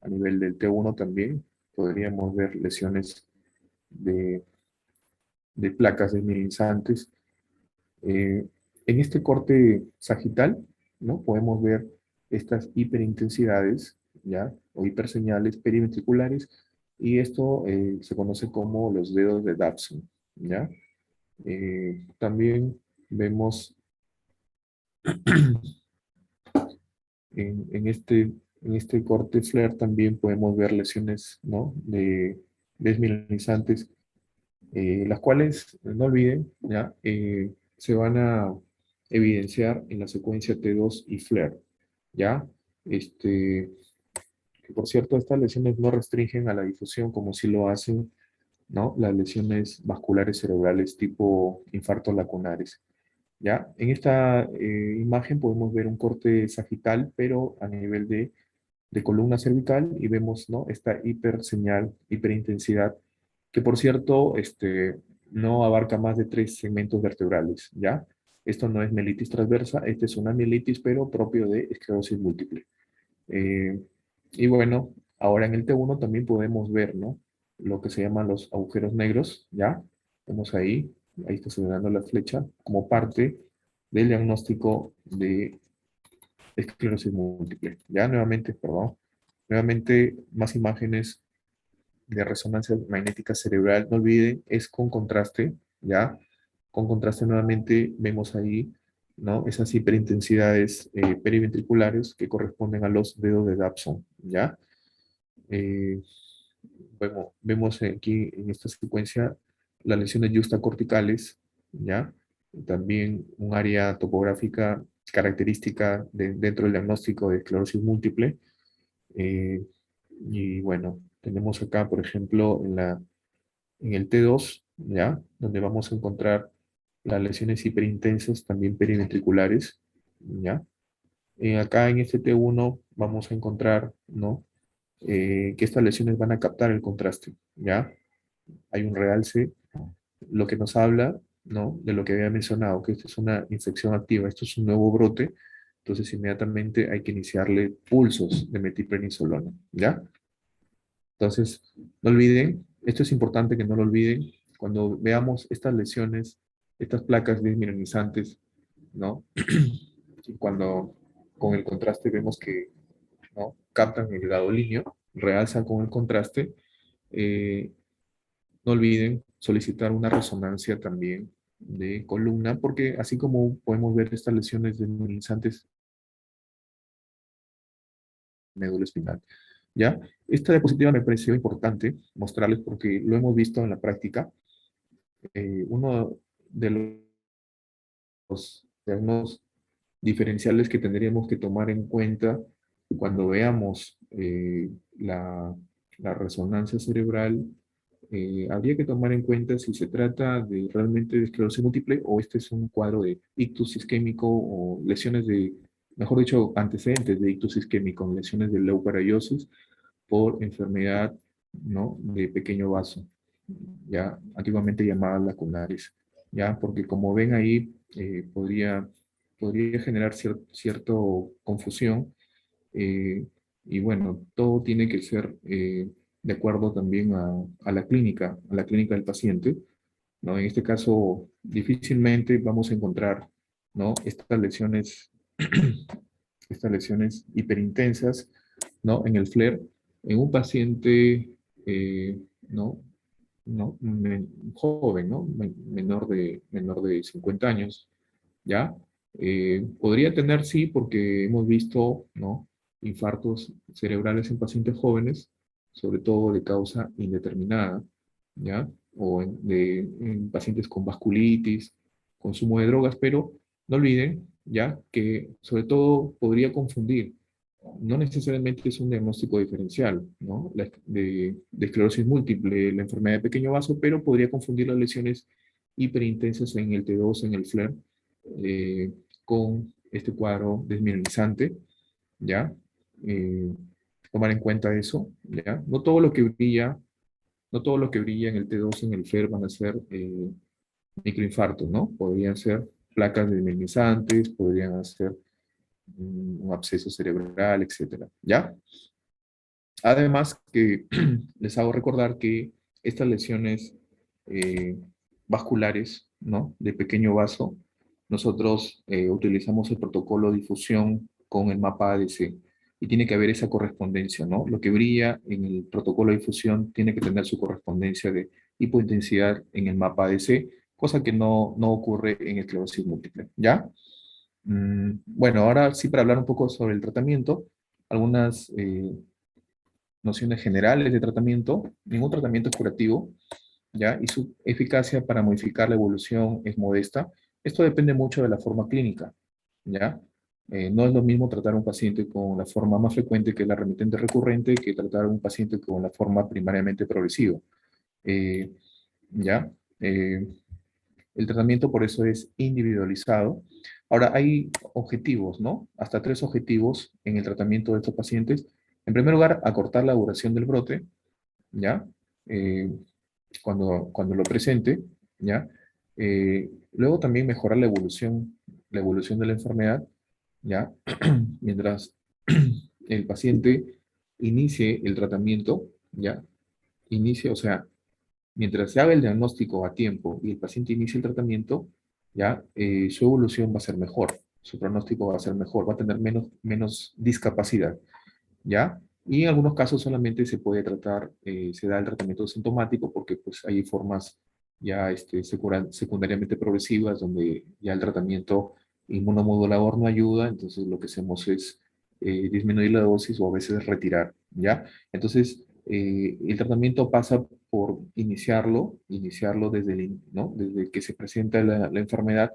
A nivel del T1 también podríamos ver lesiones de, de placas desmielinizantes. En este corte sagital, ¿no? Podemos ver estas hiperintensidades, ¿ya? O hiperseñales periventriculares, y esto se conoce como los dedos de Dodson, ¿ya? También vemos en este corte FLAIR también podemos ver lesiones, ¿no? De desmielinizantes, las cuales, no olviden, ¿ya? Se van a evidenciar en la secuencia T2 y FLAIR, ¿ya? Que por cierto, estas lesiones no restringen a la difusión como si lo hacen, ¿no? Las lesiones vasculares cerebrales tipo infartos lacunares, ¿ya? En esta imagen podemos ver un corte sagital, pero a nivel de columna cervical, y vemos, ¿no? Esta hiperseñal, hiperintensidad, que por cierto, no abarca más de 3 segmentos vertebrales, ¿ya? Esto no es mielitis transversa, esta es una mielitis, pero propio de esclerosis múltiple. Eh, y bueno, ahora en el T1 también podemos ver, ¿no? Lo que se llaman los agujeros negros, ¿ya? Vemos ahí está señalando la flecha, como parte del diagnóstico de esclerosis múltiple. Ya, nuevamente, perdón. Nuevamente, más imágenes de resonancia magnética cerebral. No olviden, es con contraste, ¿ya? Con contraste nuevamente vemos ahí, ¿no? Esas hiperintensidades periventriculares que corresponden a los dedos de Dapson, ¿ya? Eh, vemos aquí en esta secuencia las lesiones yuxtacorticales, ¿ya? También un área topográfica característica dentro del diagnóstico de esclerosis múltiple. eh, y bueno, tenemos acá, por ejemplo, en el T2, ¿ya? Donde vamos a encontrar las lesiones hiperintensas, también periventriculares, ¿ya? Acá en este T1 vamos a encontrar, ¿no? Que estas lesiones van a captar el contraste, ¿ya? Hay un realce, lo que nos habla, ¿no? De lo que había mencionado, que esto es una infección activa, esto es un nuevo brote, entonces inmediatamente hay que iniciarle pulsos de metilprednisolona, ¿ya? Entonces, no olviden, esto es importante que no lo olviden, cuando veamos estas lesiones, estas placas desmineralizantes, ¿no? Y cuando con el contraste vemos que, ¿no? Captan el gadolíneo, realzan con el contraste, eh, no olviden solicitar una resonancia también de columna, porque así como podemos ver estas lesiones desmineralizantes médula espinal, ¿ya? Esta diapositiva me pareció importante mostrarles porque lo hemos visto en la práctica. Uno de los diferenciales que tendríamos que tomar en cuenta cuando veamos la resonancia cerebral, habría que tomar en cuenta si se trata de realmente de esclerosis múltiple o este es un cuadro de ictus isquémico o lesiones de, mejor dicho, antecedentes de ictus isquémico, lesiones de leucocariosis por enfermedad, ¿no? De pequeño vaso, ya antiguamente llamadas lacunares, ya porque como ven ahí podría generar cierto confusión y bueno, todo tiene que ser de acuerdo también a la clínica del paciente, ¿no? En este caso, difícilmente vamos a encontrar, ¿no? Estas lesiones hiperintensas, ¿no? En el FLAIR, en un paciente, ¿no? Joven, ¿no? Menor de 50 años, ¿ya? Podría tener, sí, porque hemos visto, ¿no? Infartos cerebrales en pacientes jóvenes, sobre todo de causa indeterminada, ¿ya? O en pacientes con vasculitis, consumo de drogas, pero no olviden, ¿ya? Que sobre todo podría confundir. No necesariamente es un diagnóstico diferencial, ¿no? De esclerosis múltiple, la enfermedad de pequeño vaso, pero podría confundir las lesiones hiperintensas en el T2, en el FLAIR, eh, con este cuadro desmineralizante, ¿ya? Eh, tomar en cuenta eso, ¿ya? No todo lo que brilla en el T2, en el FLAIR van a ser microinfartos, ¿no? Podrían ser placas desmineralizantes, podrían ser un absceso cerebral, etcétera, ¿ya? Además que les hago recordar que estas lesiones eh, vasculares, ¿no? De pequeño vaso, nosotros utilizamos el protocolo de difusión con el mapa ADC y tiene que haber esa correspondencia, ¿no? Lo que brilla en el protocolo de difusión tiene que tener su correspondencia de hipointensidad en el mapa ADC, cosa que no ocurre en esclerosis múltiple, ¿ya? Bueno, ahora sí para hablar un poco sobre el tratamiento, algunas nociones generales de tratamiento. Ningún tratamiento es curativo, ¿ya? Y su eficacia para modificar la evolución es modesta. Esto depende mucho de la forma clínica, ¿ya? No es lo mismo tratar a un paciente con la forma más frecuente, que es la remitente recurrente, que tratar a un paciente con la forma primariamente progresiva, eh, ¿ya? Eh, el tratamiento por eso es individualizado. Ahora, hay objetivos, ¿no? Hasta 3 objetivos en el tratamiento de estos pacientes. En primer lugar, acortar la duración del brote, ¿ya? Eh, cuando lo presente, ¿ya? Luego también mejorar la evolución de la enfermedad, ¿ya? Mientras el paciente inicie el tratamiento, ¿ya? Inicie, o sea, mientras se haga el diagnóstico a tiempo y el paciente inicie el tratamiento, ¿ya? Su evolución va a ser mejor, su pronóstico va a ser mejor, va a tener menos discapacidad, ¿ya? Y en algunos casos solamente se puede tratar, se da el tratamiento sintomático porque pues hay formas ya secundariamente progresivas donde ya el tratamiento inmunomodulador no ayuda, entonces lo que hacemos es disminuir la dosis o a veces retirar, ¿ya? Entonces, el tratamiento pasa por iniciarlo desde ¿no? Desde que se presenta la enfermedad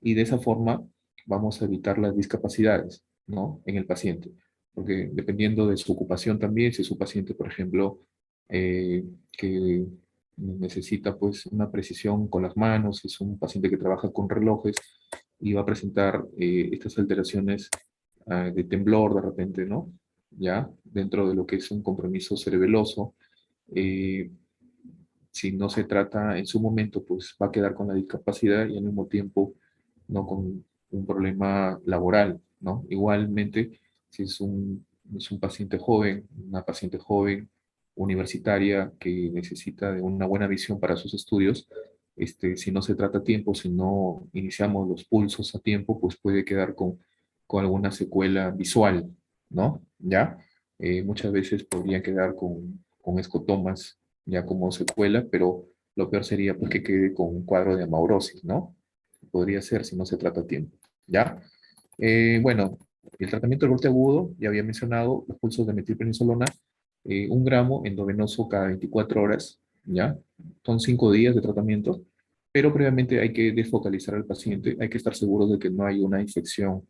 y de esa forma vamos a evitar las discapacidades, ¿no? En el paciente porque dependiendo de su ocupación también, si es un paciente, por ejemplo, que necesita pues una precisión con las manos, si es un paciente que trabaja con relojes y va a presentar estas alteraciones de temblor de repente, ¿no? Ya, dentro de lo que es un compromiso cerebeloso, eh, si no se trata en su momento, pues va a quedar con la discapacidad y al mismo tiempo no con un problema laboral, ¿no? Igualmente, si es un paciente joven, una paciente joven, universitaria, que necesita de una buena visión para sus estudios, si no se trata a tiempo, si no iniciamos los pulsos a tiempo, pues puede quedar con alguna secuela visual, ¿no? ¿Ya? Muchas veces podría quedar con escotomas ya como secuela, pero lo peor sería pues, que quede con un cuadro de amaurosis, ¿no? Podría ser si no se trata a tiempo, ¿ya? Bueno, el tratamiento del brote agudo, ya había mencionado, los pulsos de metilprednisolona, 1 gramo endovenoso cada 24 horas, ¿ya? Son 5 días de tratamiento, pero previamente hay que desfocalizar al paciente, hay que estar seguros de que no hay una infección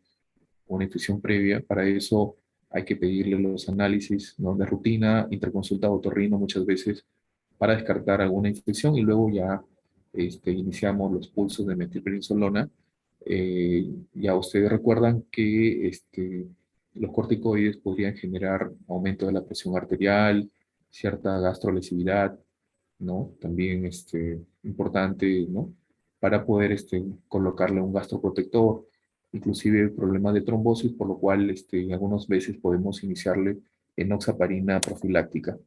previa. Para eso hay que pedirle los análisis, ¿no? De rutina, interconsulta otorrino muchas veces para descartar alguna infección y luego ya iniciamos los pulsos de metilprednisolona. Ya ustedes recuerdan que los corticoides podrían generar aumento de la presión arterial, cierta gastrolesividad, ¿no? También importante, ¿no? Para poder colocarle un gastroprotector, inclusive problemas de trombosis, por lo cual algunas veces podemos iniciarle enoxaparina profiláctica.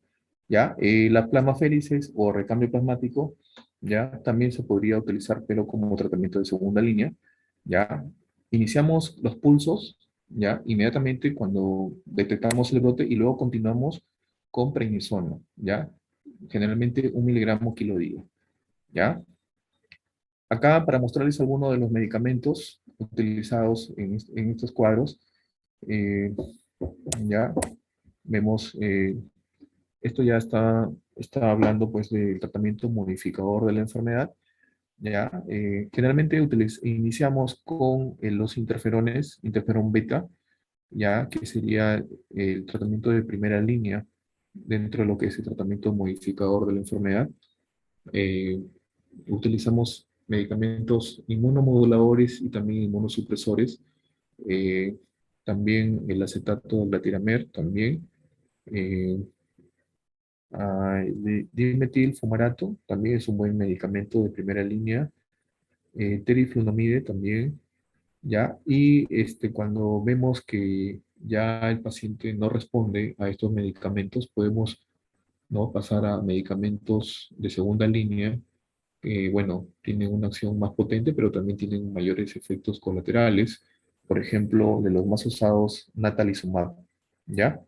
¿Ya? La plasmaféresis o recambio plasmático, ¿ya? También se podría utilizar, pero como tratamiento de segunda línea, ¿ya? Iniciamos los pulsos, ¿ya? Inmediatamente cuando detectamos el brote y luego continuamos con prednisona, ¿ya? Generalmente 1 miligramo kilo día, ¿ya? Acá para mostrarles algunos de los medicamentos utilizados en estos cuadros, eh, ya vemos, esto ya está hablando pues del tratamiento modificador de la enfermedad, ya. Generalmente iniciamos con los interferones, interferón beta, ya que sería el tratamiento de primera línea dentro de lo que es el tratamiento modificador de la enfermedad. Eh, Utilizamos medicamentos inmunomoduladores y también inmunosupresores. eh, También el acetato de glatiramer, también. eh, Dimetil fumarato también es un buen medicamento de primera línea. Teriflunomide también, ¿ya? Y cuando vemos que ya el paciente no responde a estos medicamentos, podemos, ¿no? Pasar a medicamentos de segunda línea que, bueno, tienen una acción más potente, pero también tienen mayores efectos colaterales. Por ejemplo, de los más usados, natalizumab, ¿ya?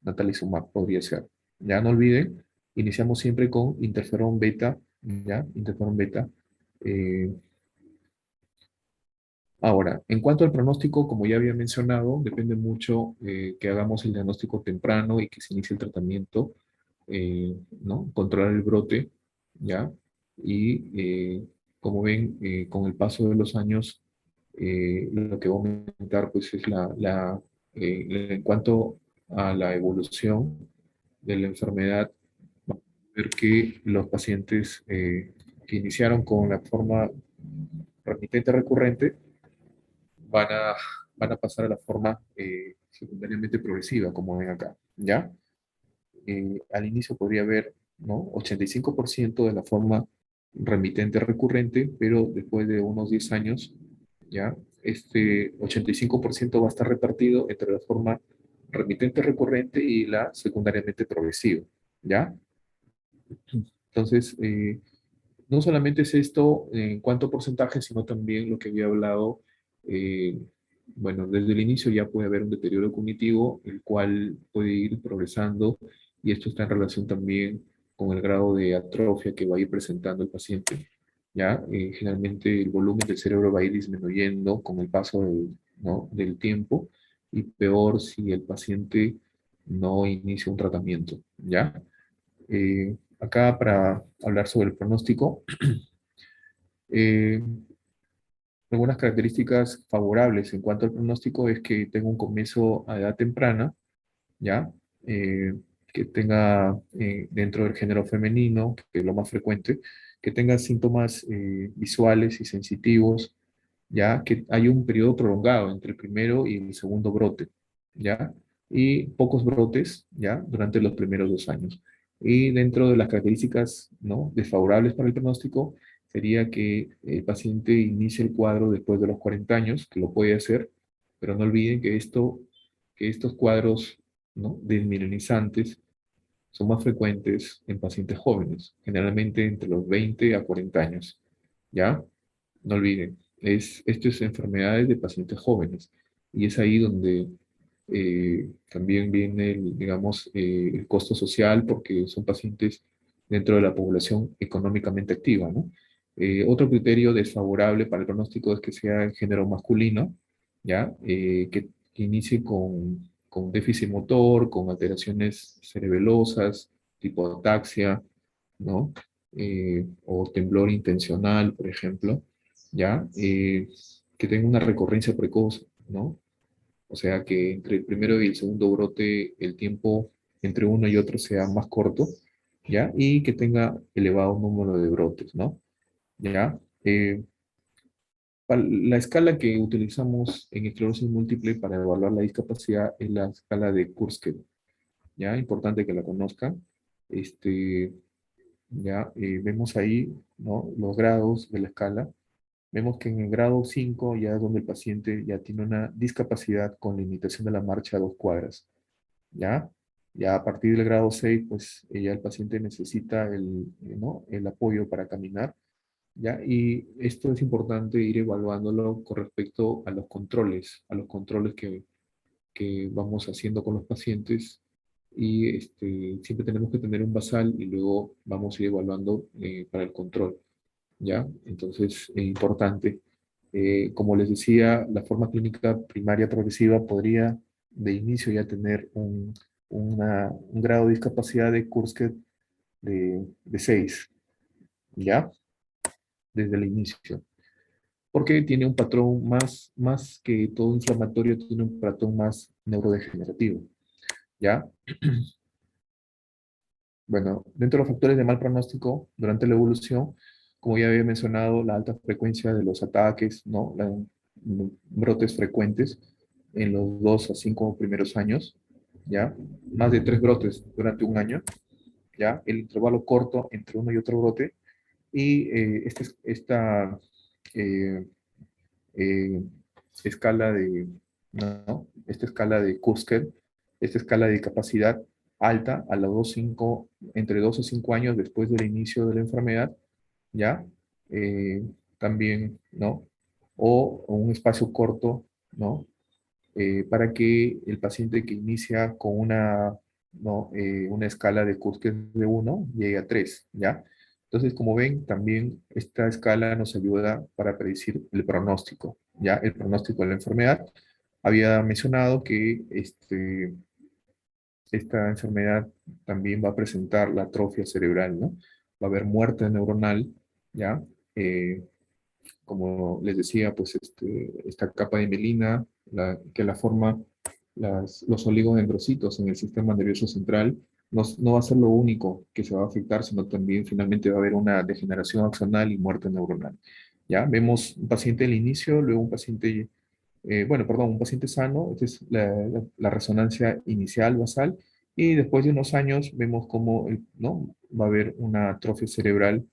Natalizumab podría ser. Ya no olviden, iniciamos siempre con interferón beta, ¿ya? Interferón beta. Eh, Ahora, en cuanto al pronóstico, como ya había mencionado, depende mucho que hagamos el diagnóstico temprano y que se inicie el tratamiento, ¿no? Controlar el brote, ¿ya? Y como ven, con el paso de los años, lo que va a aumentar, pues, es en cuanto a la evolución de la enfermedad, ver que los pacientes que iniciaron con la forma remitente recurrente van a, van a pasar a la forma secundariamente progresiva, como ven acá, ¿ya? Al inicio podría haber, ¿no? 85% de la forma remitente recurrente, pero después de unos 10 años, ¿ya? Este 85% va a estar repartido entre la forma remitente recurrente y la secundariamente progresiva, ¿ya? Entonces, no solamente es esto en cuanto a porcentaje, sino también lo que había hablado, eh, bueno, desde el inicio ya puede haber un deterioro cognitivo, el cual puede ir progresando, y esto está en relación también con el grado de atrofia que va a ir presentando el paciente. Ya, generalmente el volumen del cerebro va a ir disminuyendo con el paso ¿no? del tiempo, y peor si el paciente no inicia un tratamiento, ¿ya? Acá para hablar sobre el pronóstico, eh, algunas características favorables en cuanto al pronóstico es que tenga un comienzo a edad temprana, ¿ya? Eh, que tenga dentro del género femenino, que es lo más frecuente, que tenga síntomas visuales y sensitivos, ya que hay un periodo prolongado entre el primero y el segundo brote, ya, y pocos brotes, ya, durante los primeros 2 años. Y dentro de las características, ¿no?, desfavorables para el pronóstico, sería que el paciente inicie el cuadro después de los 40 años, que lo puede hacer, pero no olviden que que estos cuadros, ¿no?, desmielinizantes son más frecuentes en pacientes jóvenes, generalmente entre los 20 a 40 años, ¿ya? No olviden, esto es enfermedades de pacientes jóvenes, y es ahí donde también viene, digamos, el costo social, porque son pacientes dentro de la población económicamente activa, ¿no? Otro criterio desfavorable para el pronóstico es que sea el género masculino, ¿ya? Que inicie con déficit motor, con alteraciones cerebelosas, tipo ataxia, ¿no? O temblor intencional, por ejemplo, ¿ya? Que tenga una recurrencia precoz, ¿no? O sea, que entre el primero y el segundo brote el tiempo entre uno y otro sea más corto, ¿ya? Y que tenga elevado número de brotes, ¿no? ¿Ya? La escala que utilizamos en esclerosis múltiple para evaluar la discapacidad es la escala de Kurskev, ¿ya? Importante que la conozcan. Este, ya vemos ahí, ¿no?, los grados de la escala. Vemos que en el grado 5 ya es donde el paciente ya tiene una discapacidad con limitación de la marcha a 2 cuadras, ¿ya? Ya a partir del grado 6 pues ya el paciente necesita ¿no?, el apoyo para caminar, ¿ya? Y esto es importante ir evaluándolo con respecto a los controles que vamos haciendo con los pacientes, y siempre tenemos que tener un basal y luego vamos a ir evaluando para el control, ¿ya? Entonces, importante. Como les decía, la forma clínica primaria progresiva podría de inicio ya tener un grado de discapacidad de Kurskev de 6, ¿ya? Desde el inicio. Porque tiene un patrón más que todo inflamatorio, tiene un patrón más neurodegenerativo, ¿ya? Bueno, dentro de los factores de mal pronóstico durante la evolución, como ya había mencionado, la alta frecuencia de los ataques, ¿no? Brotes frecuentes en los 2 a 5 primeros años, ¿ya? Más de 3 brotes durante un año, ¿ya? El intervalo corto entre uno y otro brote, y esta eh, eh, escala de, ¿no? Esta escala de Kurskev, esta escala de capacidad alta a los 5, entre 2 a 5 años después del inicio de la enfermedad, ¿ya? Eh, También, ¿no? O un espacio corto, ¿no? Para que el paciente que inicia con ¿no? Una escala de Kurskev de 1 llegue a 3, ¿ya? Entonces, como ven, también esta escala nos ayuda para predecir el pronóstico, ¿ya? El pronóstico de la enfermedad. Había mencionado que esta enfermedad también va a presentar la atrofia cerebral, ¿no? Va a haber muerte neuronal, ¿ya? Eh, Como les decía, pues esta capa de mielina, que la forma los oligodendrocitos en el sistema nervioso central, no va a ser lo único que se va a afectar, sino también finalmente va a haber una degeneración axonal y muerte neuronal. Ya vemos un paciente al inicio, luego un paciente, bueno, perdón, un paciente sano, esta es la resonancia inicial basal, y después de unos años vemos cómo, ¿no?, va a haber una atrofia cerebral,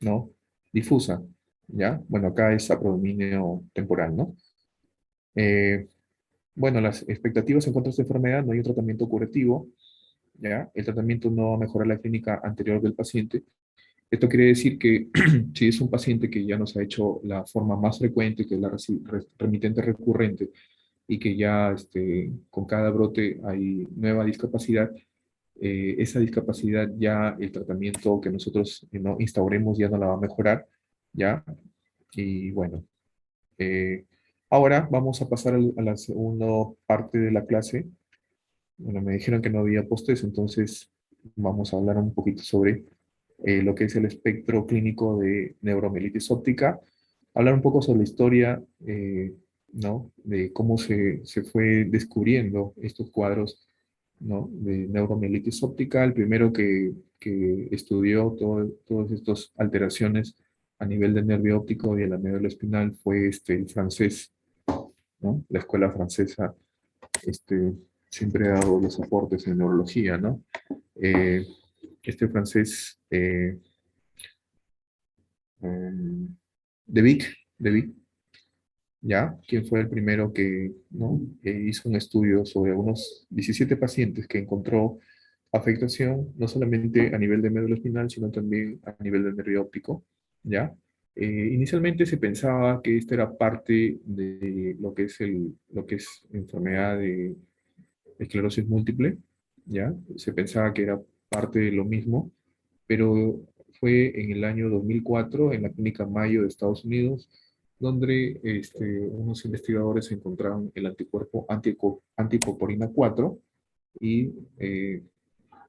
¿no? difusa, ¿ya? Bueno, acá es a predominio temporal, ¿no? Eh, bueno, las expectativas en cuanto a esta enfermedad, no hay un tratamiento curativo, ¿ya? El tratamiento no va a mejorar la clínica anterior del paciente. Esto quiere decir que si es un paciente que ya nos ha hecho la forma más frecuente, que es la remitente recurrente, y que ya con cada brote hay nueva discapacidad, esa discapacidad ya el tratamiento que nosotros no instauremos ya no la va a mejorar, ¿ya? Y bueno, eh, ahora vamos a pasar a la segunda parte de la clase. Bueno, me dijeron que no había postes, entonces vamos a hablar un poquito sobre lo que es el espectro clínico de neuromielitis óptica, hablar un poco sobre la historia, ¿no? De cómo se fue descubriendo estos cuadros, ¿no? De neuromielitis óptica. El primero que estudió todas estas alteraciones a nivel del nervio óptico y de la médula espinal fue el francés, ¿no? La escuela francesa este, siempre ha dado los aportes en neurología, ¿no? Eh, este francés, um, de Vic, de Vic, ¿ya? Quien fue el primero que, ¿no? Hizo un estudio sobre unos 17 pacientes que encontró afectación no solamente a nivel de médula espinal, sino también a nivel del nervio óptico, ¿ya? Inicialmente se pensaba que esta era parte de lo que es enfermedad de esclerosis múltiple, ¿ya? Se pensaba que era parte de lo mismo, pero fue en el año 2004 en la clínica Mayo de Estados Unidos, donde unos investigadores encontraron el anticuerpo antipoporina 4 y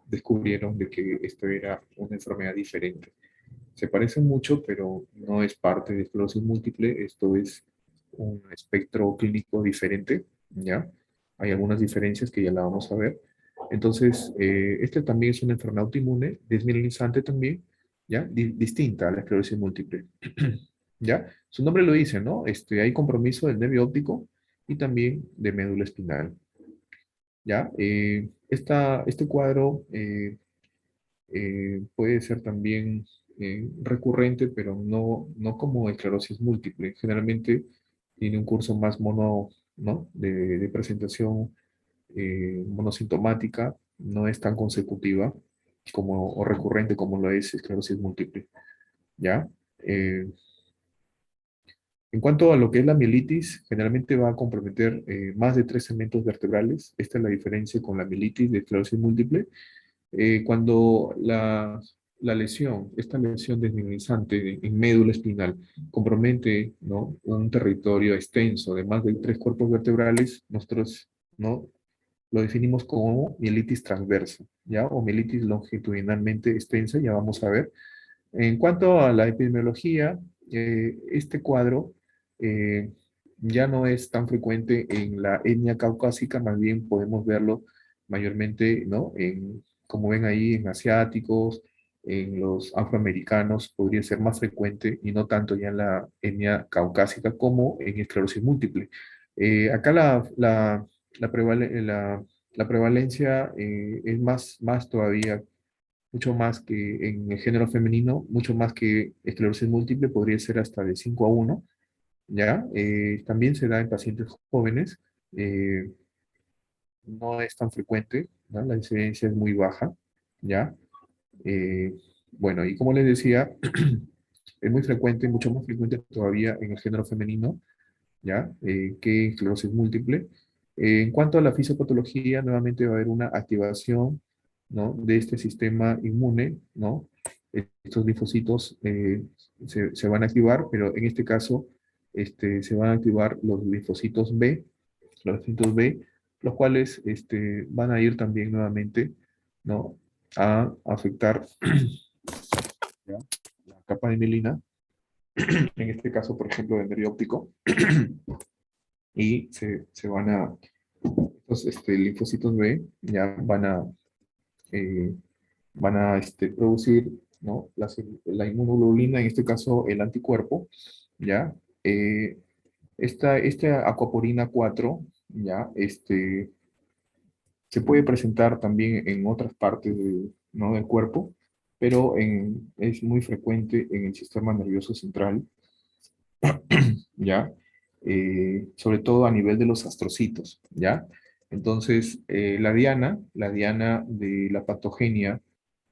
descubrieron de que esto era una enfermedad diferente. Se parece mucho, pero no es parte de esclerosis múltiple, esto es un espectro clínico diferente, ¿ya? Hay algunas diferencias que ya la vamos a ver. Entonces, este también es una enfermedad autoinmune, desmielinizante también, ¿ya? Distinta a la esclerosis múltiple, ¿ya? Su nombre lo dice, ¿no? Hay compromiso del nervio óptico y también de médula espinal, ¿ya? Este cuadro puede ser también recurrente, pero no como esclerosis múltiple. Generalmente tiene un curso más mono, ¿no? De presentación monosintomática, no es tan consecutiva como, o recurrente como lo es esclerosis múltiple, ¿ya? Eh, en cuanto a lo que es la mielitis, generalmente va a comprometer más de 3 segmentos vertebrales. Esta es la diferencia con la mielitis de esclerosis múltiple. Cuando la lesión, esta lesión desmielinizante en médula espinal, compromete, ¿no? Un territorio extenso de más de 3 cuerpos vertebrales, nosotros, ¿no? Lo definimos como mielitis transversa, ¿ya? O mielitis longitudinalmente extensa, ya vamos a ver. En cuanto a la epidemiología, este cuadro eh, ya no es tan frecuente en la etnia caucásica, más bien podemos verlo mayormente, ¿no? Como ven ahí, en asiáticos, en los afroamericanos, podría ser más frecuente y no tanto ya en la etnia caucásica como en esclerosis múltiple. Acá la prevalencia es más todavía mucho más que en el género femenino, mucho más que esclerosis múltiple, podría ser hasta de 5 a 1, ¿ya? También se da en pacientes jóvenes, eh, no es tan frecuente, ¿no? La incidencia es muy baja, ¿ya? Eh, bueno, y como les decía, es muy frecuente, mucho más frecuente todavía en el género femenino, ¿ya? Que esclerosis múltiple. En cuanto a la fisiopatología, nuevamente va a haber una activación, ¿no? De este sistema inmune, ¿no? Estos linfocitos se van a activar, pero en este caso se van a activar los linfocitos B, los cuales van a ir también nuevamente, ¿no? A afectar, ¿ya? La capa de mielina, en este caso, por ejemplo, del nervio óptico, y se van a los linfocitos B ya eh, van a producir, ¿no? La inmunoglobulina, en este caso el anticuerpo, ¿ya? Esta acuaporina 4, ¿ya? Se puede presentar también en otras partes ¿no? del cuerpo, pero es muy frecuente en el sistema nervioso central, ¿ya? Sobre todo a nivel de los astrocitos, ¿ya? Entonces, la diana de la patogenia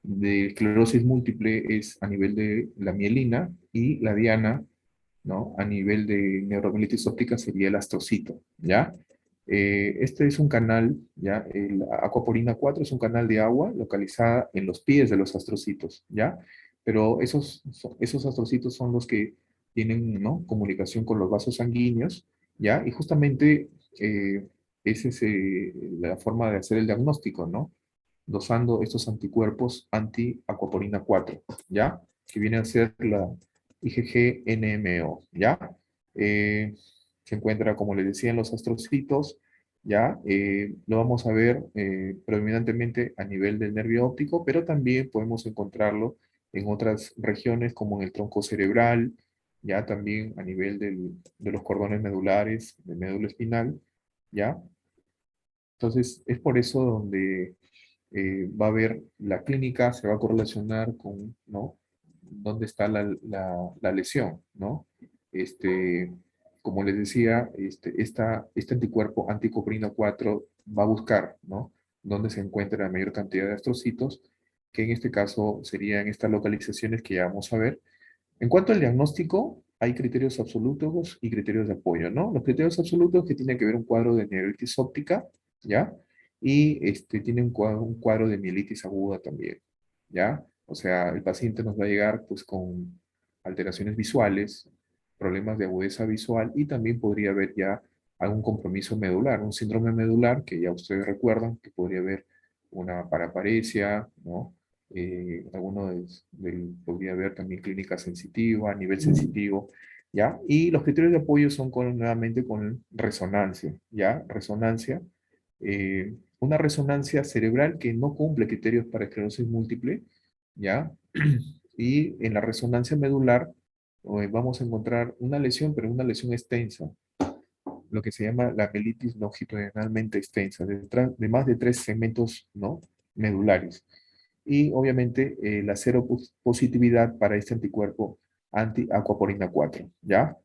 de esclerosis múltiple es a nivel de la mielina y la diana, ¿no? A nivel de neuromielitis óptica sería el astrocito, ¿ya? Este es un canal, ¿ya? La acuaporina 4 es un canal de agua localizada en los pies de los astrocitos, ¿ya? Pero esos astrocitos son los que tienen, ¿no? Comunicación con los vasos sanguíneos, ¿ya? Y justamente esa es la forma de hacer el diagnóstico, ¿no? Dosando estos anticuerpos anti-acuaporina 4, ¿ya? Que viene a ser la IgG-NMO, ¿ya? Eh, Se encuentra, como les decía, en los astrocitos, ¿ya? Lo vamos a ver predominantemente a nivel del nervio óptico, pero también podemos encontrarlo en otras regiones, como en el tronco cerebral, ya también a nivel de los cordones medulares, del médula espinal, ¿ya? Entonces, es por eso donde va a haber la clínica, se va a correlacionar con, ¿no? Dónde está la lesión, ¿no? Este, como les decía, este anticuerpo anticoprina 4 va a buscar, ¿no? Dónde se encuentra la mayor cantidad de astrocitos, que en este caso serían estas localizaciones que ya vamos a ver. En cuanto al diagnóstico, hay criterios absolutos y criterios de apoyo, ¿no? Los criterios absolutos que tienen que ver un cuadro de neuritis óptica, ¿ya? Y tiene un cuadro de mielitis aguda también, ¿ya? O sea, el paciente nos va a llegar pues con alteraciones visuales, problemas de agudeza visual y también podría haber ya algún compromiso medular, un síndrome medular que ya ustedes recuerdan que podría haber una paraparesia, ¿no? Podría haber también clínica sensitiva, a nivel sensitivo, ¿ya? Y los criterios de apoyo son nuevamente con resonancia, ¿ya? Resonancia, una resonancia cerebral que no cumple criterios para esclerosis múltiple, ¿ya? Y en la resonancia medular vamos a encontrar una lesión, pero una lesión extensa, lo que se llama la mielitis longitudinalmente extensa, de más de 3 segmentos, ¿no? Medulares. Y obviamente la cero positividad para este anticuerpo anti-aquaporina 4, ¿ya?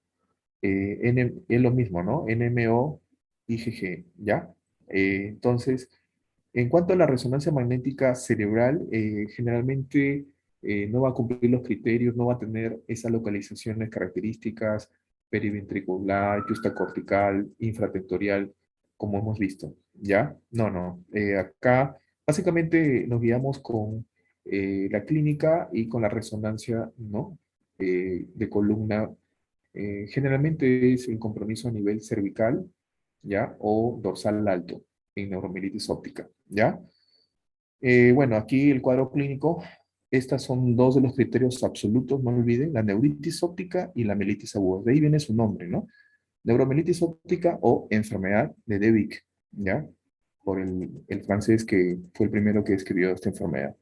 Es lo mismo, ¿no? NMO, IgG, ¿ya? Entonces, en cuanto a la resonancia magnética cerebral, generalmente no va a cumplir los criterios, no va a tener esas localizaciones características periventricular, justacortical, infratentorial, como hemos visto, ¿ya? No, no. Acá básicamente nos guiamos con la clínica y con la resonancia, ¿no? De columna. Generalmente es el compromiso a nivel cervical, ¿ya? O dorsal alto en neuromielitis óptica, ¿ya? Bueno, aquí el cuadro clínico, estas son dos de los criterios absolutos, no olviden, la neuritis óptica y la mielitis aguda. De ahí viene su nombre, ¿no? Neuromielitis óptica o enfermedad de Devic, ¿ya? Por el francés que fue el primero que escribió esta enfermedad.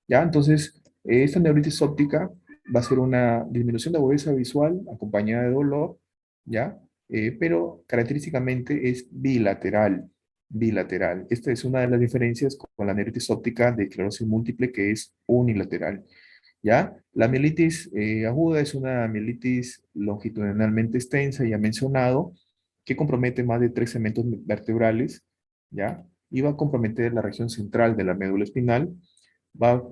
¿Ya? Entonces, esta neuritis óptica va a ser una disminución de agudeza visual acompañada de dolor, ¿ya? Pero característicamente es bilateral, bilateral. Esta es una de las diferencias con la neuritis óptica de esclerosis múltiple que es unilateral, ¿ya? La mielitis aguda es una mielitis longitudinalmente extensa, ya mencionado, que compromete más de 3 segmentos vertebrales, ¿ya? Y va a comprometer la región central de la médula espinal, va,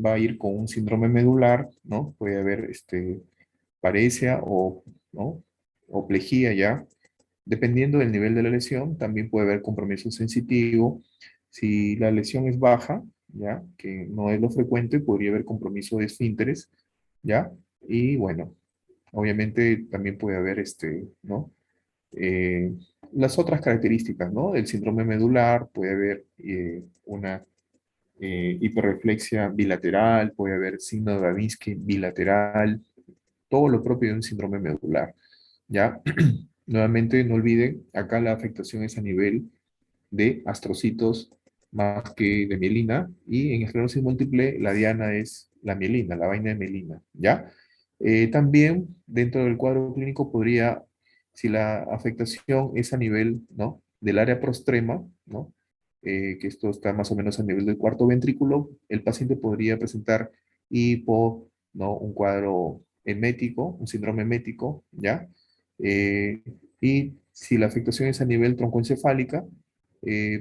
va a ir con un síndrome medular, ¿no? Puede haber paresia o, ¿no? O plejía ya. Dependiendo del nivel de la lesión, también puede haber compromiso sensitivo. Si la lesión es baja, ¿ya? Que no es lo frecuente, podría haber compromiso de esfínteres, ¿ya? Y bueno, obviamente también puede haber ¿no? Eh, las otras características, ¿no? El síndrome medular, puede haber una hiperreflexia bilateral, puede haber signo de Babinski bilateral, todo lo propio de un síndrome medular, ¿ya? Nuevamente, no olviden, acá la afectación es a nivel de astrocitos más que de mielina, y en esclerosis múltiple la diana es la mielina, la vaina de mielina, ¿ya? También dentro del cuadro clínico podría, si la afectación es a nivel, ¿no? Del área prostrema, ¿no? Que esto está más o menos a nivel del cuarto ventrículo, el paciente podría presentar hipo, ¿no? Un cuadro emético, un síndrome emético, ¿ya? Eh, y si la afectación es a nivel troncoencefálica,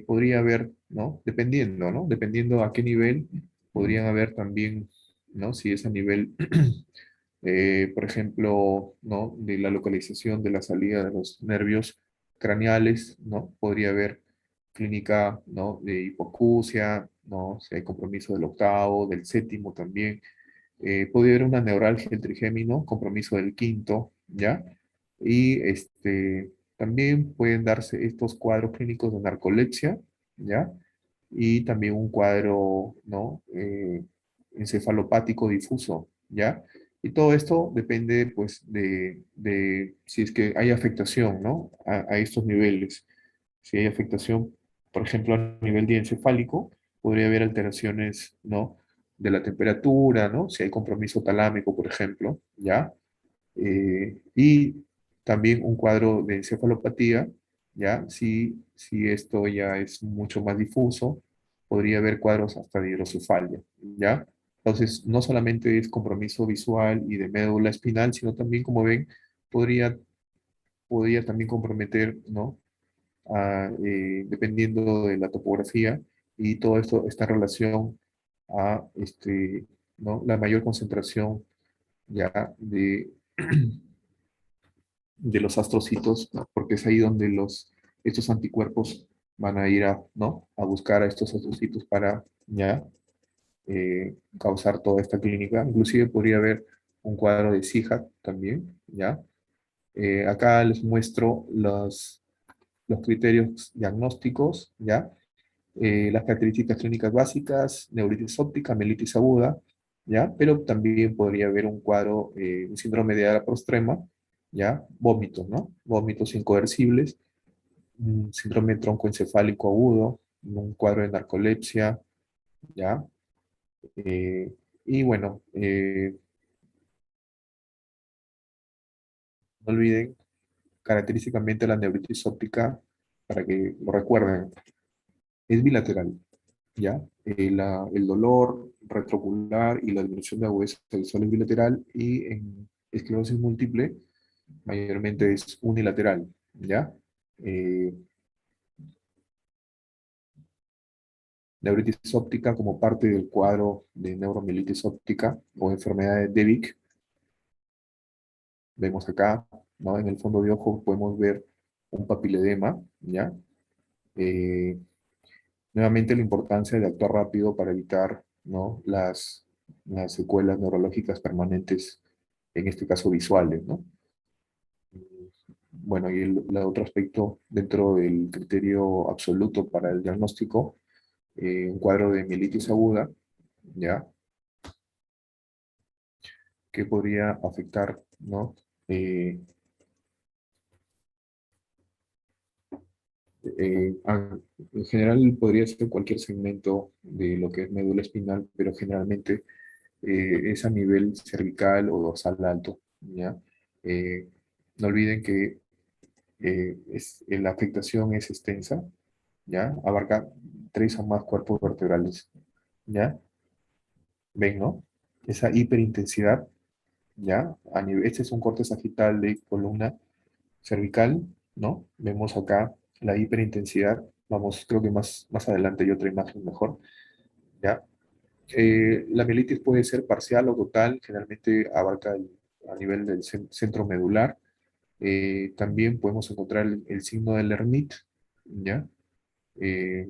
podría haber, ¿no? Dependiendo, ¿no? Dependiendo a qué nivel, podrían haber también, ¿no? Si es a nivel, por ejemplo, ¿no? De la localización de la salida de los nervios craneales, ¿no? Podría haber clínica, ¿no? De hipoacusia, ¿no? Si hay compromiso del octavo, del séptimo también. Podría haber una neuralgia del trigémino, compromiso del quinto, ¿ya? Y también pueden darse estos cuadros clínicos de narcolepsia, ¿ya? Y también un cuadro, ¿no? Encefalopático difuso, ¿ya? Y todo esto depende, pues, de si es que hay afectación, ¿no? A estos niveles. Si hay afectación, por ejemplo, a nivel diencefálico, podría haber alteraciones, ¿no? De la temperatura, ¿no? Si hay compromiso talámico, por ejemplo, ¿ya? Y también un cuadro de encefalopatía, ¿ya? Si esto ya es mucho más difuso, podría haber cuadros hasta de hidrocefalia, ¿ya? Entonces, no solamente es compromiso visual y de médula espinal, sino también, como ven, podría, podría también comprometer, ¿no? Dependiendo de la topografía y todo esto está en relación a ¿no? La mayor concentración ya de los astrocitos, ¿no? Porque es ahí donde estos anticuerpos van a ir ¿no? A buscar a estos astrocitos para ya causar toda esta clínica. Inclusive podría haber un cuadro de SIHA también, ¿ya? Acá les muestro los criterios diagnósticos, ¿ya? Las características clínicas básicas, neuritis óptica, mielitis aguda, ¿ya? Pero también podría haber un cuadro, un síndrome de Ara-Postrema, ¿ya? Vómitos, ¿no? Vómitos incoercibles, un síndrome troncoencefálico agudo, un cuadro de narcolepsia, ¿ya? Y bueno, no olviden característicamente la neuritis óptica, para que lo recuerden, es bilateral, ¿ya? El dolor retroocular y la disminución de agudeza visual es bilateral y en esclerosis múltiple mayormente es unilateral, ¿ya? Eh, Neuritis óptica como parte del cuadro de neuromielitis óptica o enfermedad de Devic, vemos acá, ¿no? En el fondo de ojo podemos ver un papiledema, ¿ya? Eh, Nuevamente la importancia de actuar rápido para evitar, ¿no? Las secuelas neurológicas permanentes, en este caso visuales, ¿no? Bueno, y el otro aspecto dentro del criterio absoluto para el diagnóstico, un cuadro de mielitis aguda, ¿ya? Que podría afectar, ¿no? Eh, en general podría ser cualquier segmento de lo que es médula espinal, pero generalmente es a nivel cervical o dorsal alto, ¿ya? Eh, no olviden que la afectación es extensa, ¿ya? Abarca tres o más cuerpos vertebrales, ¿ya? ¿Ven, no? Esa hiperintensidad, ¿ya? Este es un corte sagital de columna cervical, ¿no? Vemos acá la hiperintensidad. Vamos, creo que más adelante hay otra imagen mejor, ¿ya? La mielitis puede ser parcial o total, generalmente abarca a nivel del centro medular. También podemos encontrar el signo del Hermit, ¿ya? Eh,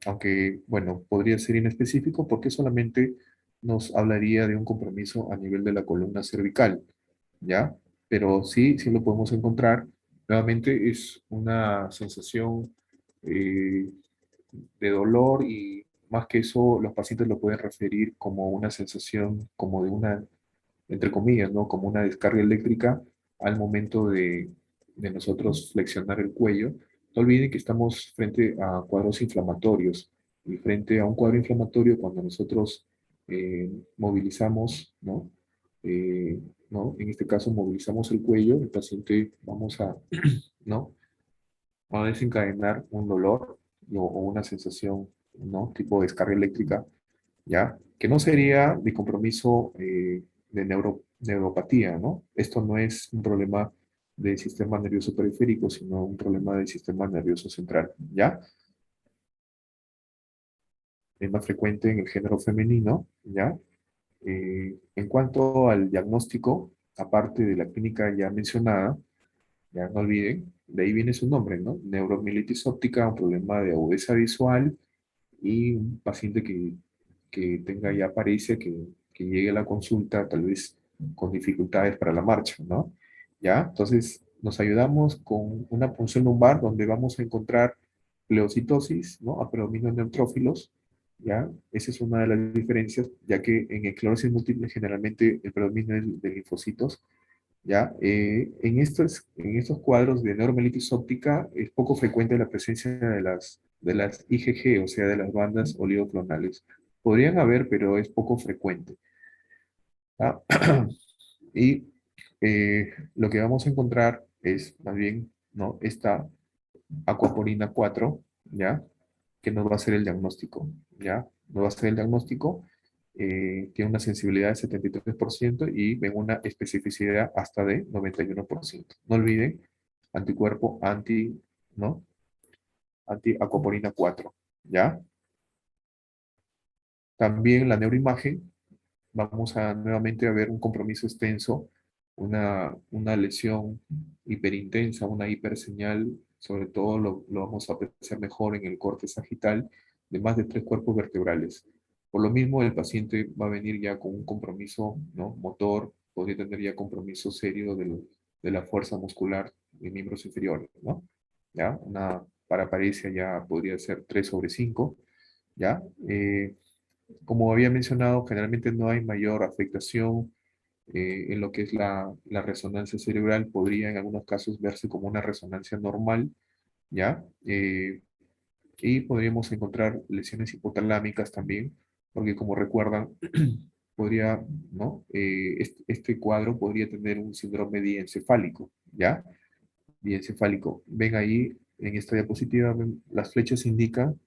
Aunque, bueno, podría ser inespecífico porque solamente nos hablaría de un compromiso a nivel de la columna cervical, ¿ya? Pero sí lo podemos encontrar. Nuevamente es una sensación eh, de dolor y más que eso, los pacientes lo pueden referir como una sensación, como de una, entre comillas, ¿no? Como una descarga eléctrica al momento de nosotros flexionar el cuello. No olviden que estamos frente a cuadros inflamatorios y frente a un cuadro inflamatorio cuando nosotros movilizamos, ¿no? Eh, ¿No? En este caso movilizamos el cuello, el paciente vamos a, ¿no? Va a desencadenar un dolor o una sensación, ¿no? Tipo descarga eléctrica, ¿ya? que no sería de compromiso de neuropatía, ¿no? Esto no es un problema del sistema nervioso periférico, sino un problema del sistema nervioso central, ¿ya? Es más frecuente en el género femenino, ¿ya? En cuanto al diagnóstico, aparte de la clínica ya mencionada, ya no olviden, de ahí viene su nombre, ¿no? Neuromielitis óptica, un problema de agudeza visual y un paciente que tenga ya apariencia, que llegue a la consulta tal vez con dificultades para la marcha, ¿no? ¿Ya? Entonces, nos ayudamos con una punción lumbar donde vamos a encontrar pleocitosis, ¿no? A predominio de neutrófilos, ¿ya? Esa es una de las diferencias, ya que en esclerosis múltiple generalmente el predominio es de linfocitos, ¿ya? En estos cuadros de neuromielitis óptica es poco frecuente la presencia de las IgG, o sea, de las bandas oligoclonales. Podrían haber, pero es poco frecuente, ¿ya? Y lo que vamos a encontrar es más bien, ¿no? Esta aquaporina 4, ¿ya? Que nos va a hacer el diagnóstico, ¿ya? Nos va a hacer el diagnóstico, tiene una sensibilidad de 73% y ven una especificidad hasta de 91%. No olviden, anticuerpo anti, ¿no? Anti-aquaporina 4, ¿ya? También la neuroimagen, vamos a nuevamente a ver un compromiso extenso, una lesión hiperintensa, una hiperseñal, sobre todo lo vamos a apreciar mejor en el corte sagital de más de 3 cuerpos vertebrales. Por lo mismo, el paciente va a venir ya con un compromiso, ¿no? Motor, podría tener ya compromiso serio de la fuerza muscular de miembros inferiores, ¿no? ¿Ya? Una paraparesia ya podría ser 3/5, ¿ya? Como había mencionado, generalmente no hay mayor afectación en lo que es la resonancia cerebral. Podría en algunos casos verse como una resonancia normal, ¿ya? Y podríamos encontrar lesiones hipotalámicas también, porque como recuerdan, podría, ¿no? Este cuadro podría tener un síndrome diencefálico, ¿ya? Diencefálico. Ven ahí, en esta diapositiva, las flechas indican,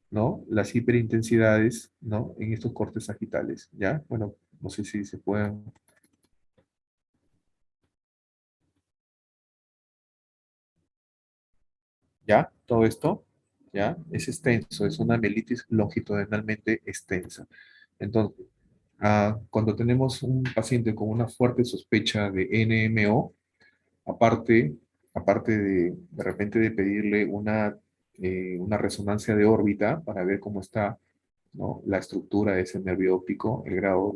¿no? Las hiperintensidades, ¿no? En estos cortes sagitales, ¿ya? Bueno, no sé si se pueden, ¿ya? Todo esto, ¿ya? Es extenso, es una mielitis longitudinalmente extensa. Entonces, cuando tenemos un paciente con una fuerte sospecha de NMO, aparte, aparte de repente de pedirle una resonancia de órbita para ver cómo está, ¿no? La estructura de ese nervio óptico, el grado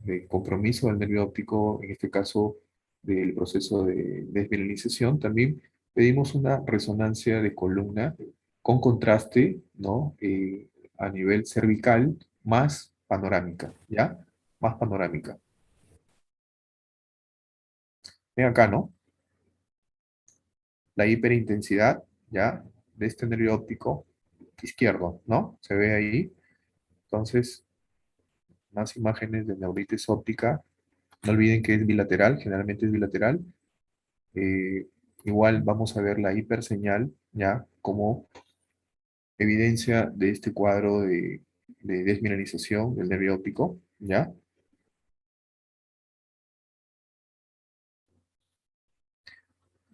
de compromiso del nervio óptico, en este caso del proceso de desmielinización, también pedimos una resonancia de columna con contraste, ¿no? A nivel cervical más panorámica, ¿ya? Más panorámica. Ven acá, ¿no? La hiperintensidad, ¿ya? De este nervio óptico izquierdo, ¿no? Se ve ahí. Entonces, más imágenes de neuritis óptica. No olviden que es bilateral, generalmente es bilateral. Eh, Igual vamos a ver la hiperseñal, ¿ya? Como evidencia de este cuadro de desmineralización del nervio óptico, ¿ya?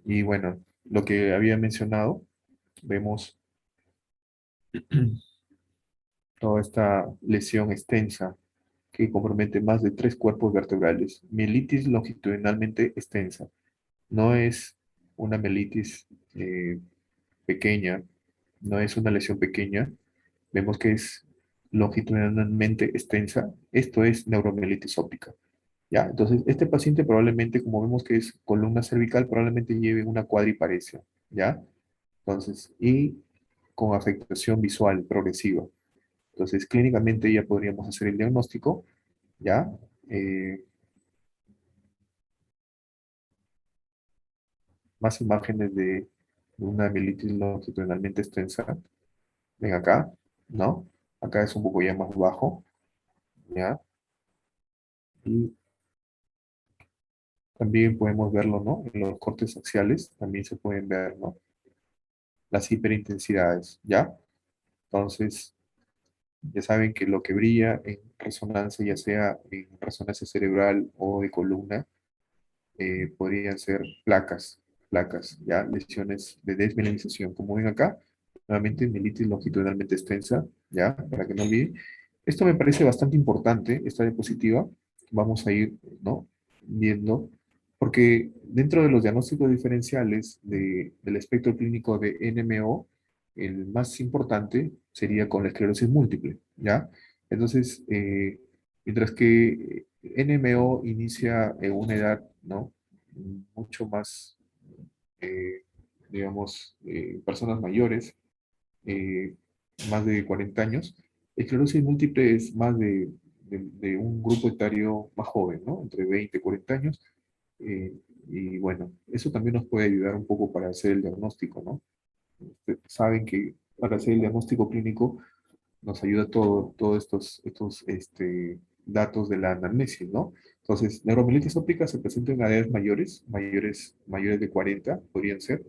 Y bueno, lo que había mencionado, vemos toda esta lesión extensa que compromete más de 3 cuerpos vertebrales. Mielitis longitudinalmente extensa. No es una mielitis pequeña, no es una lesión pequeña. Vemos que es longitudinalmente extensa. Esto es neuromielitis óptica. ¿Ya? Entonces, este paciente probablemente, como vemos que es columna cervical, probablemente lleve una cuadriparesia, ¿ya? Entonces, y con afectación visual progresiva. Entonces, clínicamente ya podríamos hacer el diagnóstico, ¿ya? Eh, Más imágenes de una mielitis longitudinalmente extensa. Ven acá, ¿no? Acá es un poco ya más bajo, ¿ya? Y también podemos verlo, ¿no? En los cortes axiales también se pueden ver, ¿no? Las hiperintensidades, ¿ya? Entonces, Ya saben que lo que brilla en resonancia, ya sea en resonancia cerebral o de columna, podrían ser placas, ya, lesiones de desmielinización. Como ven acá, nuevamente mielitis longitudinalmente extensa, ya, para que no olviden. Esto me parece bastante importante, esta diapositiva. Vamos a ir, ¿no? Viendo, porque dentro de los diagnósticos diferenciales del espectro clínico de NMO, el más importante sería con la esclerosis múltiple, ¿ya? Entonces, mientras que NMO inicia en una edad, ¿no? Mucho más, eh, digamos, personas mayores, eh, más de 40 años. Esclerosis múltiple es más de un grupo etario más joven, ¿no? Entre 20 y 40 años. eh, y bueno, eso también nos puede ayudar un poco para hacer el diagnóstico, ¿no? Saben que para hacer el diagnóstico clínico nos ayuda todos estos datos de la anamnesis, ¿no? Entonces, neuromielitis óptica se presenta en edades mayores de 40, podrían ser,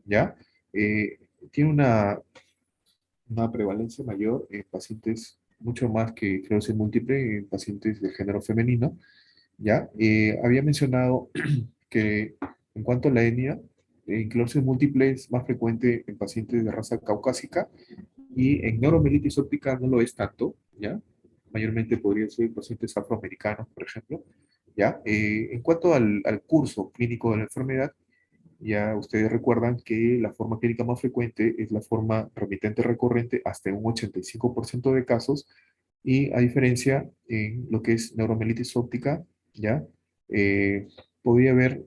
¿ya? Eh, Tiene una prevalencia mayor en pacientes, mucho más que esclerosis múltiple, en pacientes de género femenino, ¿ya? Había mencionado que en cuanto a la etnia, esclerosis múltiple es más frecuente en pacientes de raza caucásica y en neuromielitis óptica no lo es tanto, ¿ya? Mayormente podría ser en pacientes afroamericanos, por ejemplo, ¿ya? En cuanto al curso clínico de la enfermedad, ya ustedes recuerdan que la forma clínica más frecuente es la forma remitente recurrente hasta un 85% de casos, y a diferencia en lo que es neuromielitis óptica, ¿ya? Eh, Podría haber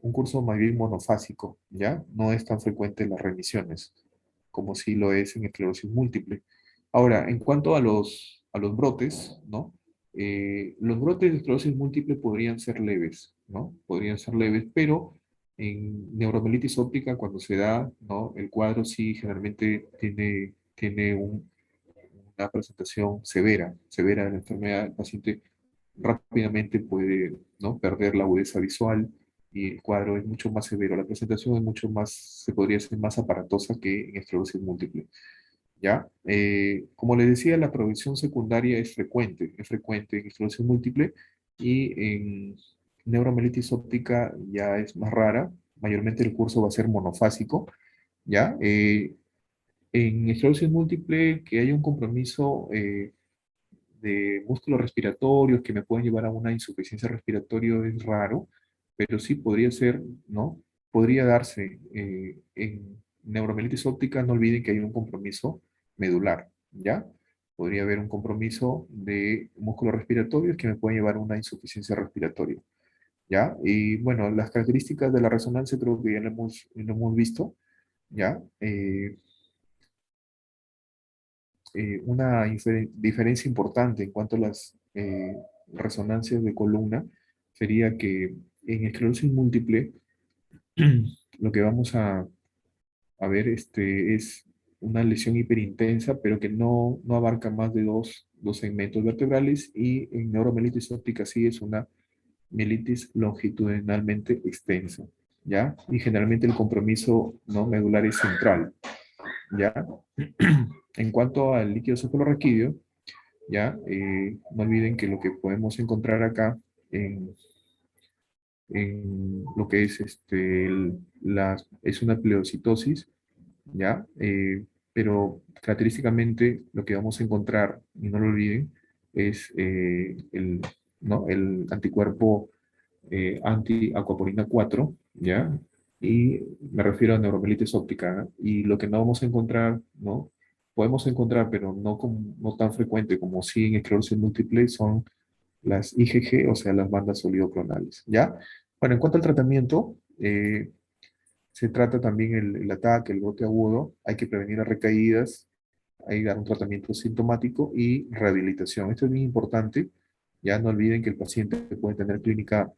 un curso más bien monofásico, ¿ya? No es tan frecuente las remisiones, como sí lo es en esclerosis múltiple. Ahora, en cuanto a los brotes, ¿no? Los brotes de esclerosis múltiple podrían ser leves, ¿no? Podrían ser leves, pero en neuromielitis óptica, cuando se da, ¿no? El cuadro sí generalmente tiene una presentación severa de la enfermedad. El paciente rápidamente puede, ¿no? Perder la agudeza visual y el cuadro es mucho más severo. La presentación es mucho más, se podría decir, más aparatosa que en esclerosis múltiple, ¿ya? Como les decía, la progresión secundaria es frecuente en esclerosis múltiple, y en neuromielitis óptica ya es más rara. Mayormente el curso va a ser monofásico, ¿ya? En esclerosis múltiple, que haya un compromiso de músculos respiratorios que me pueden llevar a una insuficiencia respiratoria es raro, pero sí podría ser, ¿no? Podría darse en neuromielitis óptica. No olviden que hay un compromiso medular, ¿ya? Podría haber un compromiso de músculos respiratorios que me pueden llevar a una insuficiencia respiratoria, ¿ya? Y bueno, las características de la resonancia creo que ya lo hemos visto, ¿ya? Una diferencia importante en cuanto a las resonancias de columna sería que en esclerosis múltiple lo que vamos a ver es una lesión hiperintensa, pero que no abarca más de dos segmentos vertebrales, y en neuromielitis óptica sí es una mielitis longitudinalmente extensa, ¿ya? Y generalmente el compromiso no medular es central, ¿ya? En cuanto al líquido cefalorraquídeo, ¿ya? No olviden que lo que podemos encontrar acá en, en lo que es es una pleocitosis, ¿ya? Pero característicamente lo que vamos a encontrar, y no lo olviden, es ¿no? El anticuerpo anti-aquaporina 4, ¿ya? Y me refiero a neuromielitis óptica, ¿no? Y lo que no vamos a encontrar, ¿no? Podemos encontrar, pero no tan frecuente como sí en esclerosis múltiple, son las IgG, o sea, las bandas oligoclonales, ¿ya? Bueno, en cuanto al tratamiento, se trata también el ataque, el brote agudo. Hay que prevenir las recaídas, hay que dar un tratamiento sintomático y rehabilitación. Esto es muy importante. Ya no olviden que el paciente puede tener clínica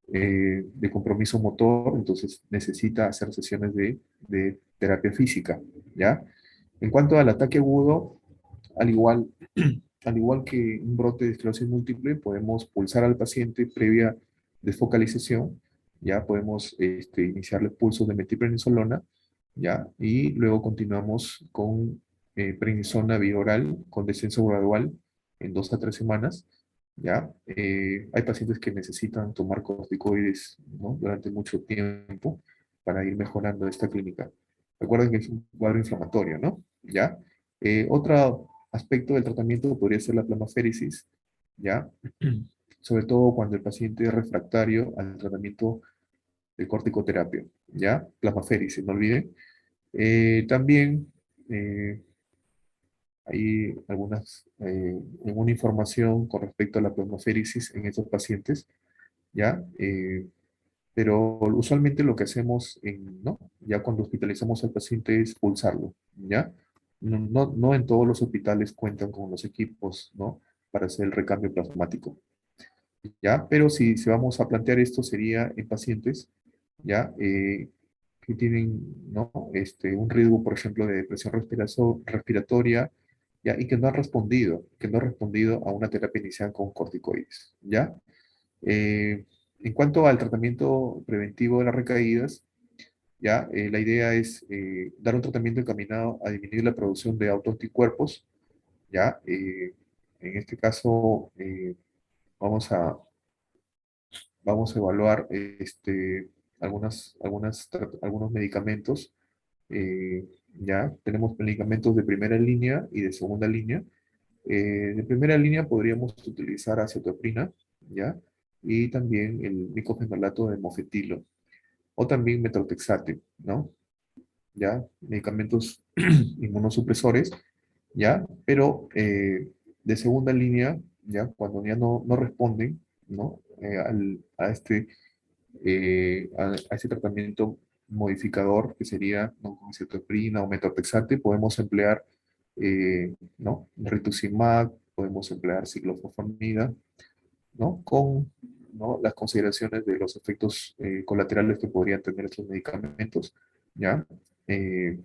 de compromiso motor, entonces necesita hacer sesiones de terapia física, ¿ya? En cuanto al ataque agudo, al igual, al igual que un brote de esclerosis múltiple, podemos pulsar al paciente previa desfocalización, ya podemos iniciarle pulsos de metilprednisolona, ya, y luego continuamos con prednisona bioral con descenso gradual en 2 a 3 semanas, ¿ya? Hay pacientes que necesitan tomar corticoides, ¿no? Durante mucho tiempo para ir mejorando esta clínica. Recuerden que es un cuadro inflamatorio, ¿no? ¿Ya? Otro aspecto del tratamiento podría ser la plasmaféresis, ¿ya? Sobre todo cuando el paciente es refractario al tratamiento de corticoterapia, ¿ya? Plasmaféresis, no olviden. También hay alguna información con respecto a la plasmaféresis en estos pacientes, ¿ya? Pero usualmente lo que hacemos, ¿no? Ya cuando hospitalizamos al paciente es pulsarlo, ¿ya? No en todos los hospitales cuentan con los equipos, ¿no? Para hacer el recambio plasmático, ¿ya? Pero si vamos a plantear esto sería en pacientes, ¿ya? Que tienen, ¿no? Un riesgo, por ejemplo, de depresión respiratoria, ¿ya? Y que no han respondido a una terapia inicial con corticoides, ¿ya? Eh, en cuanto al tratamiento preventivo de las recaídas, ¿ya? La idea es dar un tratamiento encaminado a disminuir la producción de autoanticuerpos, ¿ya? En este caso, vamos a, vamos a evaluar algunos medicamentos. Ya tenemos medicamentos de primera línea y de segunda línea. De primera línea podríamos utilizar acetoprina, ¿ya? Y también el micofenolato de mofetilo, o también metrotexate, ¿no? ¿Ya? Medicamentos inmunosupresores, ¿ya? Pero de segunda línea, ¿ya? Cuando ya no responden, ¿no? A este tratamiento modificador, que sería, ¿no? Con acetoprina o metrotexate, podemos emplear, ¿no? Rituximab, podemos emplear ciclofosfamida, ¿no? Con, ¿no? Las consideraciones de los efectos colaterales que podrían tener estos medicamentos, ¿ya? Eh,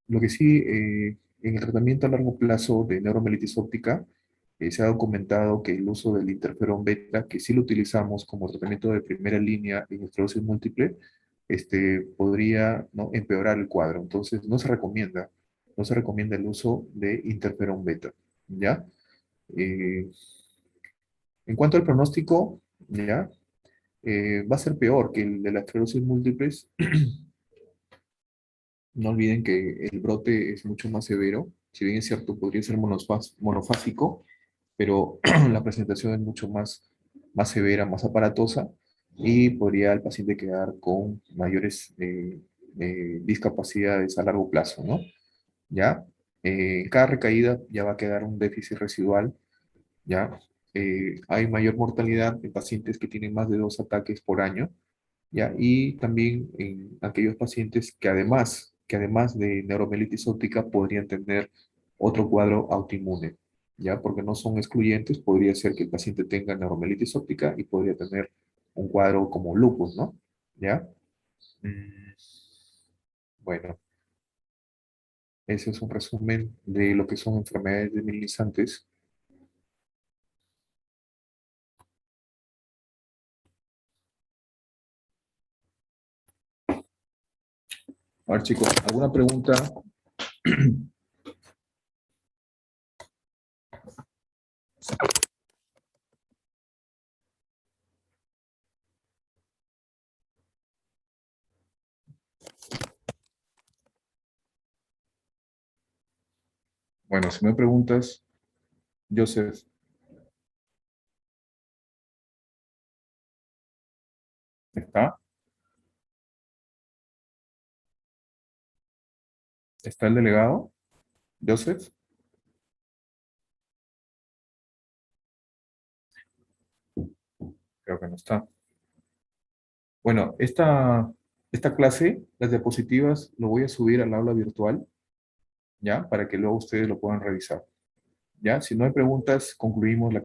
lo que sí, en el tratamiento a largo plazo de neuromielitis óptica, se ha documentado que el uso del interferón beta, que sí lo utilizamos como tratamiento de primera línea en esclerosis múltiple, podría, ¿no? empeorar el cuadro. Entonces, no se recomienda el uso de interferón beta, ¿ya? Eh, en cuanto al pronóstico, ¿ya? Va a ser peor que el de la esclerosis múltiple. No olviden que el brote es mucho más severo. Si bien es cierto, podría ser monofásico, pero la presentación es mucho más severa, más aparatosa, y podría el paciente quedar con mayores discapacidades a largo plazo, ¿no? ¿Ya? En cada recaída ya va a quedar un déficit residual, ¿ya? Hay mayor mortalidad en pacientes que tienen más de 2 ataques por año, ¿ya? Y también en aquellos pacientes que además de neuromielitis óptica podrían tener otro cuadro autoinmune, ¿ya? Porque no son excluyentes, podría ser que el paciente tenga neuromielitis óptica y podría tener un cuadro como lupus, ¿no? ¿Ya? Mm, Bueno, ese es un resumen de lo que son enfermedades desmielinizantes. A ver, chicos, ¿alguna pregunta? Bueno, si me preguntas, Joseph, ¿está? ¿Está el delegado? ¿Joseph? Creo que no está. Bueno, esta clase, las diapositivas, lo voy a subir al aula virtual, ¿ya? Para que luego ustedes lo puedan revisar, ¿ya? Si no hay preguntas, concluimos la